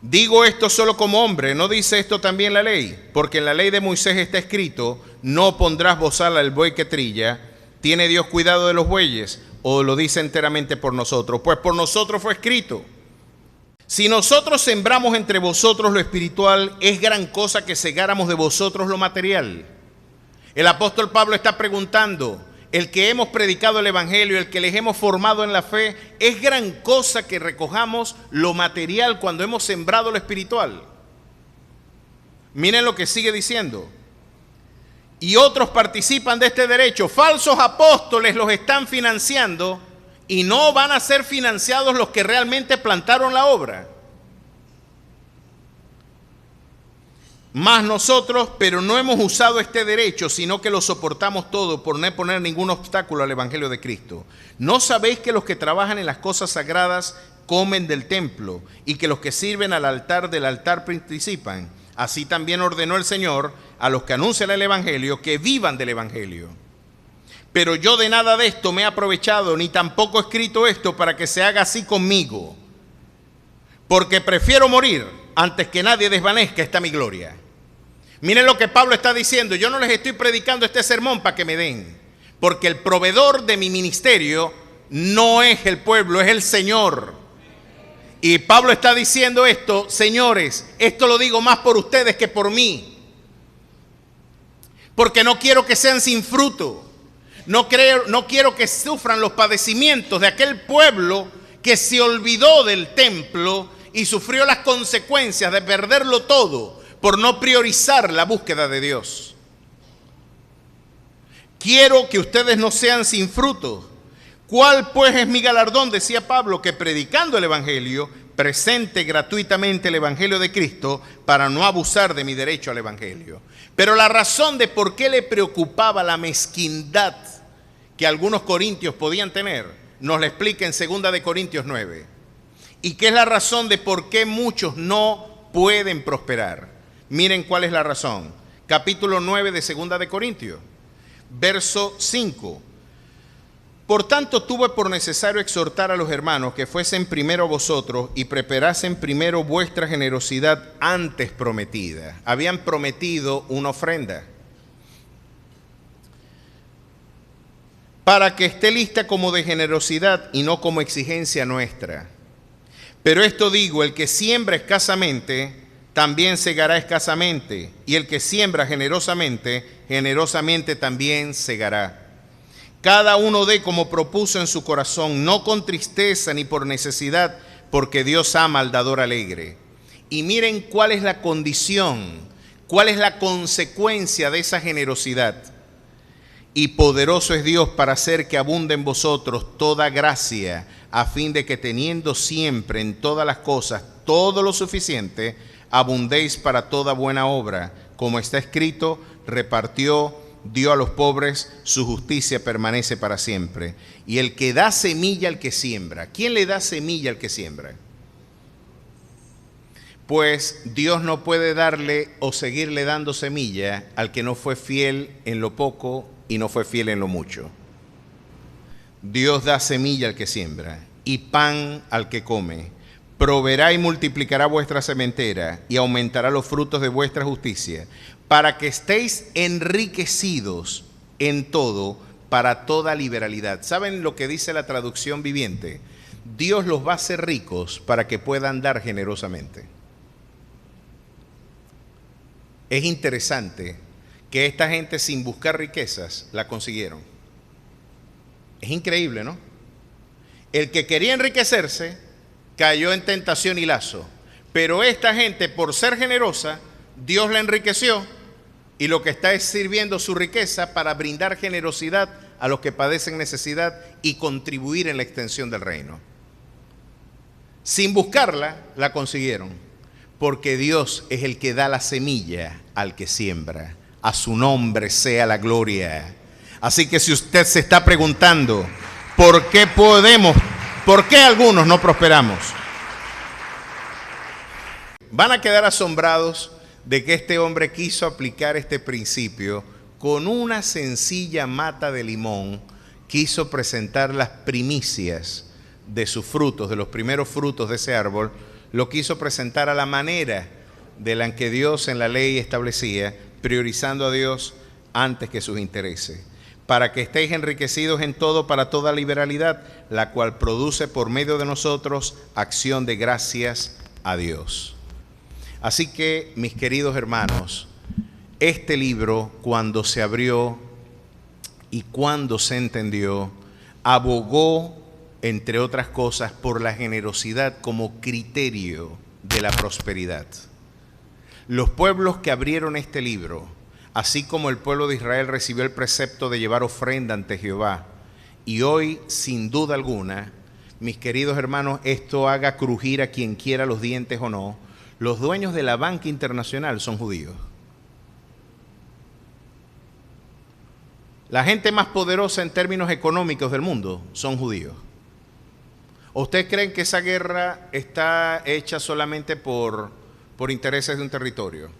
Digo esto solo como hombre, ¿no dice esto también la ley? Porque en la ley de Moisés está escrito: no pondrás bozal al buey que trilla. ¿Tiene Dios cuidado de los bueyes? ¿O lo dice enteramente por nosotros? Pues por nosotros fue escrito: si nosotros sembramos entre vosotros lo espiritual, es gran cosa que segáramos de vosotros lo material. El apóstol Pablo está preguntando: el que hemos predicado el evangelio, el que les hemos formado en la fe, ¿es gran cosa que recojamos lo material cuando hemos sembrado lo espiritual? Miren lo que sigue diciendo: y otros participan de este derecho. Falsos apóstoles los están financiando y no van a ser financiados los que realmente plantaron la obra. Más nosotros, pero no hemos usado este derecho, sino que lo soportamos todo por no poner ningún obstáculo al evangelio de Cristo. ¿No sabéis que los que trabajan en las cosas sagradas comen del templo y que los que sirven al altar del altar participan? Así también ordenó el Señor a los que anuncian el evangelio que vivan del evangelio. Pero yo de nada de esto me he aprovechado, ni tampoco he escrito esto para que se haga así conmigo, porque prefiero morir antes que nadie desvanezca esta mi gloria. Miren lo que Pablo está diciendo: yo no les estoy predicando este sermón para que me den, porque el proveedor de mi ministerio no es el pueblo, es el Señor. Y Pablo está diciendo esto: señores, esto lo digo más por ustedes que por mí, porque no quiero que sean sin fruto. No quiero que sufran los padecimientos de aquel pueblo que se olvidó del templo y sufrió las consecuencias de perderlo todo por no priorizar la búsqueda de Dios. Quiero que ustedes no sean sin fruto. ¿Cuál pues es mi galardón? Decía Pablo, que predicando el evangelio presente gratuitamente el evangelio de Cristo para no abusar de mi derecho al evangelio. Pero la razón de por qué le preocupaba la mezquindad que algunos corintios podían tener, nos la explica en 2 Corintios 9. ¿Y qué es la razón de por qué muchos no pueden prosperar? Miren cuál es la razón. Capítulo 9 de 2 Corintios, verso 5. Por tanto, tuve por necesario exhortar a los hermanos que fuesen primero a vosotros y preparasen primero vuestra generosidad antes prometida. Habían prometido una ofrenda. para que esté lista como de generosidad y no como exigencia nuestra. Pero esto digo, el que siembra escasamente, también segará escasamente, y el que siembra generosamente, generosamente también segará. Cada uno dé como propuso en su corazón, no con tristeza ni por necesidad, porque Dios ama al dador alegre. Y miren cuál es la condición, cuál es la consecuencia de esa generosidad. Y poderoso es Dios para hacer que abunde en vosotros toda gracia, a fin de que teniendo siempre en todas las cosas todo lo suficiente, abundéis para toda buena obra. Como está escrito, repartió, dio a los pobres, su justicia permanece para siempre. Y el que da semilla al que siembra. ¿Quién le da semilla al que siembra? Pues Dios no puede darle o seguirle dando semilla al que no fue fiel en lo poco y no fue fiel en lo mucho. Dios da semilla al que siembra y pan al que come. Proveerá y multiplicará vuestra sementera y aumentará los frutos de vuestra justicia, para que estéis enriquecidos en todo para toda liberalidad. ¿Saben lo que dice la traducción viviente? Dios los va a hacer ricos para que puedan dar generosamente. Es interesante que esta gente, sin buscar riquezas, la consiguieron. Es increíble, ¿no? El que quería enriquecerse cayó en tentación y lazo, pero esta gente, por ser generosa, Dios la enriqueció, y lo que está es sirviendo su riqueza para brindar generosidad a los que padecen necesidad y contribuir en la extensión del reino. Sin buscarla, la consiguieron, porque Dios es el que da la semilla al que siembra. A su nombre sea la gloria. Así que si usted se está preguntando, ¿por qué algunos no prosperamos? Van a quedar asombrados de que este hombre quiso aplicar este principio con una sencilla mata de limón. Quiso presentar las primicias de sus frutos, de los primeros frutos de ese árbol, lo quiso presentar a la manera de la que Dios en la ley establecía, priorizando a Dios antes que sus intereses, para que estéis enriquecidos en todo para toda liberalidad, la cual produce por medio de nosotros acción de gracias a Dios. Así que, mis queridos hermanos, este libro, cuando se abrió y cuando se entendió, abogó, entre otras cosas, por la generosidad como criterio de la prosperidad. Los pueblos que abrieron este libro, así como el pueblo de Israel recibió el precepto de llevar ofrenda ante Jehová, y hoy, sin duda alguna, mis queridos hermanos, esto haga crujir a quien quiera los dientes o no, los dueños de la banca internacional son judíos. La gente más poderosa en términos económicos del mundo son judíos. ¿Ustedes creen que esa guerra está hecha solamente por intereses de un territorio?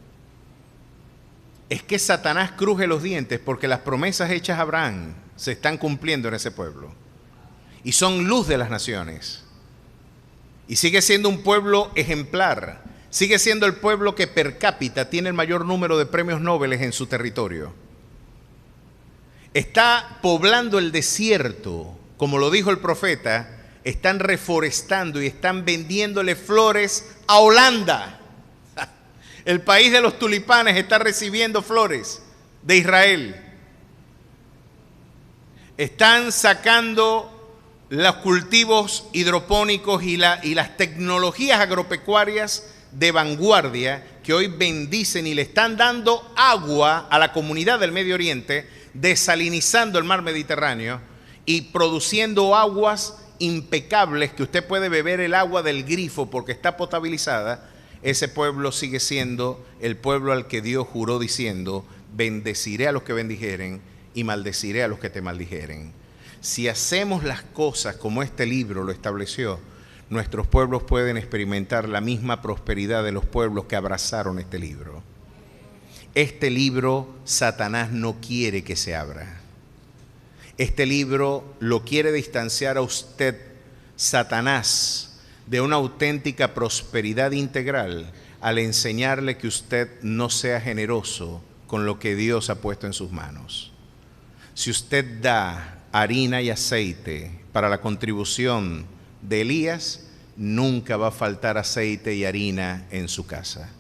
Es que Satanás cruje los dientes porque las promesas hechas a Abraham se están cumpliendo en ese pueblo. Y son luz de las naciones. Y sigue siendo un pueblo ejemplar. Sigue siendo el pueblo que per cápita tiene el mayor número de premios Nobel en su territorio. Está poblando el desierto, como lo dijo el profeta. Están reforestando y están vendiéndole flores a Holanda. El país de los tulipanes está recibiendo flores de Israel. Están sacando los cultivos hidropónicos y las tecnologías agropecuarias de vanguardia que hoy bendicen y le están dando agua a la comunidad del Medio Oriente, desalinizando el mar Mediterráneo y produciendo aguas impecables que usted puede beber el agua del grifo porque está potabilizada. Ese pueblo sigue siendo el pueblo al que Dios juró diciendo: bendeciré a los que bendijeren y maldeciré a los que te maldijeren. Si hacemos las cosas como este libro lo estableció, nuestros pueblos pueden experimentar la misma prosperidad de los pueblos que abrazaron este libro. Este libro Satanás no quiere que se abra. Este libro lo quiere distanciar a usted, Satanás, de una auténtica prosperidad integral al enseñarle que usted no sea generoso con lo que Dios ha puesto en sus manos. Si usted da harina y aceite para la contribución de Elías, nunca va a faltar aceite y harina en su casa.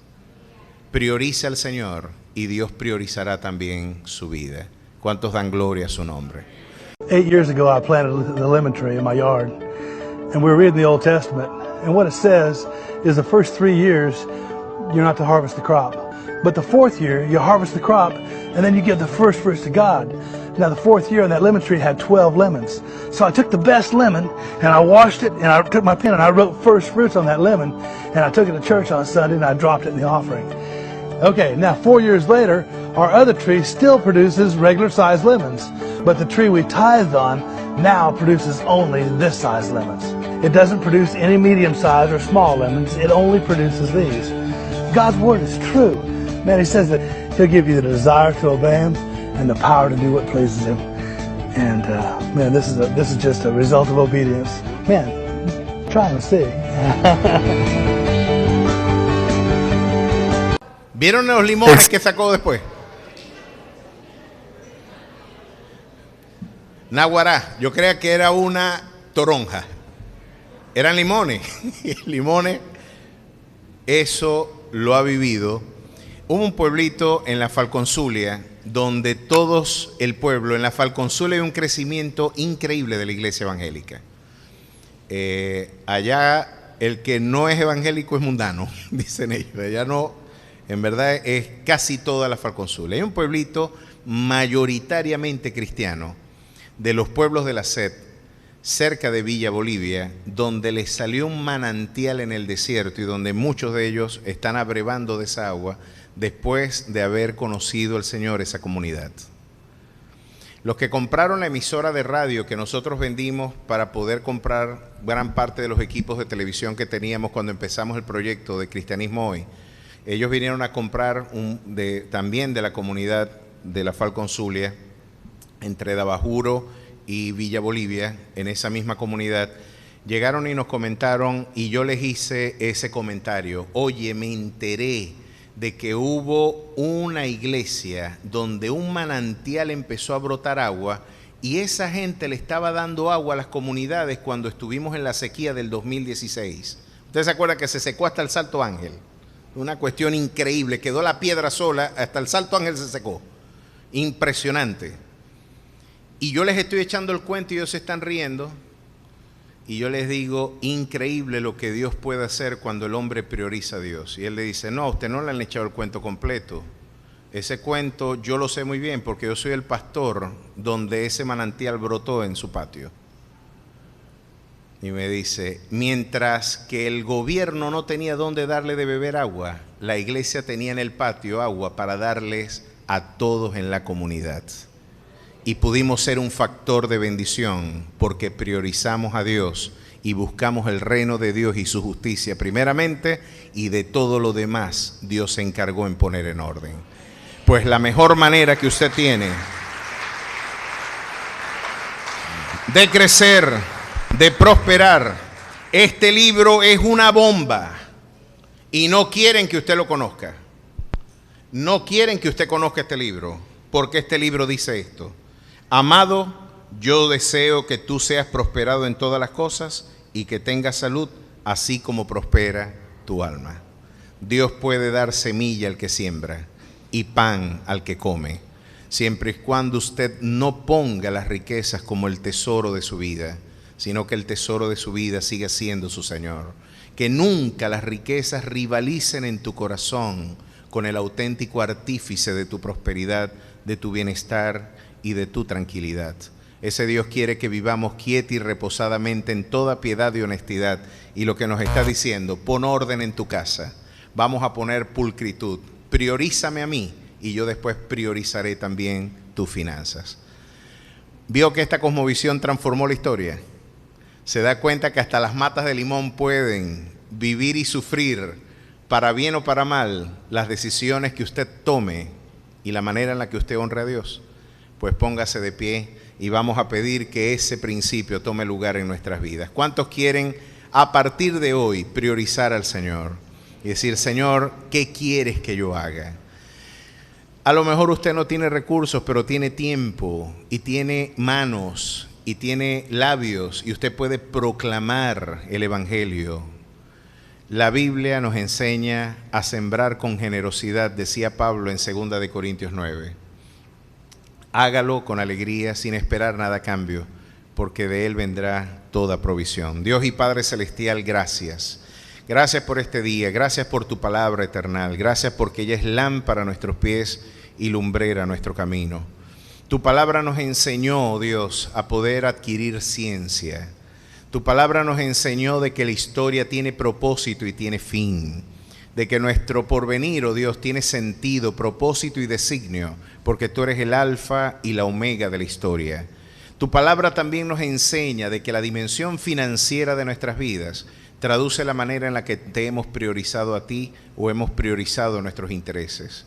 Priorice al Señor y Dios priorizará también su vida. ¿Cuántos dan gloria a su nombre? 8 years ago, I planted the lemon tree in my yard, and we were reading the Old Testament, and what it says is the first 3 years, you're not to harvest the crop. But the fourth year, you harvest the crop, and then you give the first fruits to God. Now, the fourth year, and that lemon tree had 12 lemons. So I took the best lemon, and I washed it, and I took my pen, and I wrote first fruits on that lemon, and I took it to church on Sunday, and I dropped it in the offering. Okay, now 4 years later, our other tree still produces regular-sized lemons, but the tree we tithed on now produces only this size lemons. It doesn't produce any medium-sized or small lemons. It only produces these. God's word is true. Man, he says that he'll give you the desire to obey him and the power to do what pleases him. And man, this is just a result of obedience. Man, try and see. ¿Vieron los limones que sacó después? Naguará, yo creía que era una toronja. Eran limones. Limones, eso lo ha vivido. Hubo un pueblito en la Falconzulia donde todos el pueblo, en la Falconzulia hay un crecimiento increíble de la iglesia evangélica. Allá el que no es evangélico es mundano, dicen ellos. Allá no, en verdad es casi toda la Falconzulia. Hay un pueblito mayoritariamente cristiano de los pueblos de la SED, cerca de Villa Bolivia, donde les salió un manantial en el desierto y donde muchos de ellos están abrevando de esa agua después de haber conocido al Señor esa comunidad. Los que compraron la emisora de radio que nosotros vendimos para poder comprar gran parte de los equipos de televisión que teníamos cuando empezamos el proyecto de Cristianismo Hoy, ellos vinieron a comprar también de la comunidad de la Falconzulia, entre Dabajuro y Villa Bolivia, en esa misma comunidad. Llegaron y nos comentaron, y yo les hice ese comentario: oye, me enteré de que hubo una iglesia donde un manantial empezó a brotar agua y esa gente le estaba dando agua a las comunidades cuando estuvimos en la sequía del 2016. ¿Ustedes se acuerdan que se secó hasta el Salto Ángel? Una cuestión increíble, quedó la piedra sola, hasta el Salto Ángel se secó. Impresionante. Y yo les estoy echando el cuento y ellos se están riendo. Y yo les digo, increíble lo que Dios puede hacer cuando el hombre prioriza a Dios. Y él le dice, no, a usted no le han echado el cuento completo. Ese cuento yo lo sé muy bien porque yo soy el pastor donde ese manantial brotó en su patio. Y me dice, mientras que el gobierno no tenía dónde darle de beber agua, la iglesia tenía en el patio agua para darles a todos en la comunidad. Y pudimos ser un factor de bendición porque priorizamos a Dios y buscamos el reino de Dios y su justicia primeramente, y de todo lo demás Dios se encargó en poner en orden. Pues la mejor manera que usted tiene de crecer, de prosperar, este libro es una bomba y no quieren que usted lo conozca. No quieren que usted conozca este libro porque este libro dice esto: amado, yo deseo que tú seas prosperado en todas las cosas y que tengas salud, así como prospera tu alma. Dios puede dar semilla al que siembra y pan al que come, siempre y cuando usted no ponga las riquezas como el tesoro de su vida, sino que el tesoro de su vida siga siendo su Señor. Que nunca las riquezas rivalicen en tu corazón con el auténtico artífice de tu prosperidad, de tu bienestar y de tu tranquilidad. Ese Dios quiere que vivamos quieta y reposadamente en toda piedad y honestidad. Y lo que nos está diciendo, pon orden en tu casa. Vamos a poner pulcritud. Priorízame a mí y yo después priorizaré también tus finanzas. ¿Vio que esta cosmovisión transformó la historia? Se da cuenta que hasta las matas de limón pueden vivir y sufrir, para bien o para mal, las decisiones que usted tome y la manera en la que usted honre a Dios. Pues póngase de pie y vamos a pedir que ese principio tome lugar en nuestras vidas. ¿Cuántos quieren a partir de hoy priorizar al Señor y decir, Señor, ¿qué quieres que yo haga? A lo mejor usted no tiene recursos, pero tiene tiempo y tiene manos y tiene labios y usted puede proclamar el Evangelio. La Biblia nos enseña a sembrar con generosidad, decía Pablo en 2 de Corintios 9. Hágalo con alegría, sin esperar nada a cambio, porque de Él vendrá toda provisión. Dios y Padre Celestial, gracias. Gracias por este día, gracias por tu palabra eterna, gracias porque ella es lámpara a nuestros pies y lumbrera a nuestro camino. Tu palabra nos enseñó, oh Dios, a poder adquirir ciencia. Tu palabra nos enseñó de que la historia tiene propósito y tiene fin, de que nuestro porvenir, oh Dios, tiene sentido, propósito y designio, porque tú eres el alfa y la omega de la historia. Tu palabra también nos enseña de que la dimensión financiera de nuestras vidas traduce la manera en la que te hemos priorizado a ti o hemos priorizado nuestros intereses.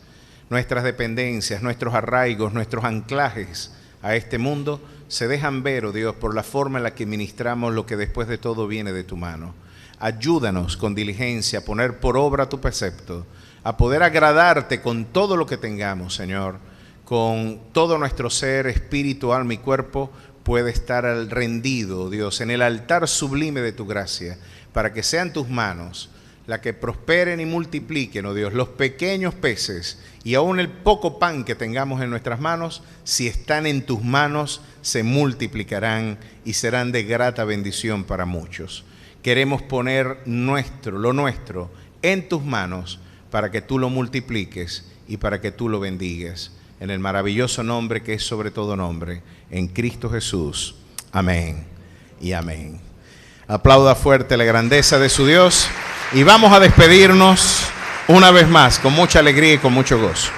Nuestras dependencias, nuestros arraigos, nuestros anclajes a este mundo se dejan ver, oh Dios, por la forma en la que ministramos lo que después de todo viene de tu mano. Ayúdanos con diligencia a poner por obra tu precepto, a poder agradarte con todo lo que tengamos, Señor, con todo nuestro ser, espíritu, alma y cuerpo, puede estar rendido, Dios, en el altar sublime de tu gracia, para que sean tus manos las que prosperen y multipliquen, oh Dios, los pequeños peces y aún el poco pan que tengamos en nuestras manos, si están en tus manos, se multiplicarán y serán de grata bendición para muchos. Queremos poner lo nuestro en tus manos para que tú lo multipliques y para que tú lo bendigas. En el maravilloso nombre que es sobre todo nombre, en Cristo Jesús. Amén y amén. Aplauda fuerte la grandeza de su Dios y vamos a despedirnos una vez más con mucha alegría y con mucho gozo.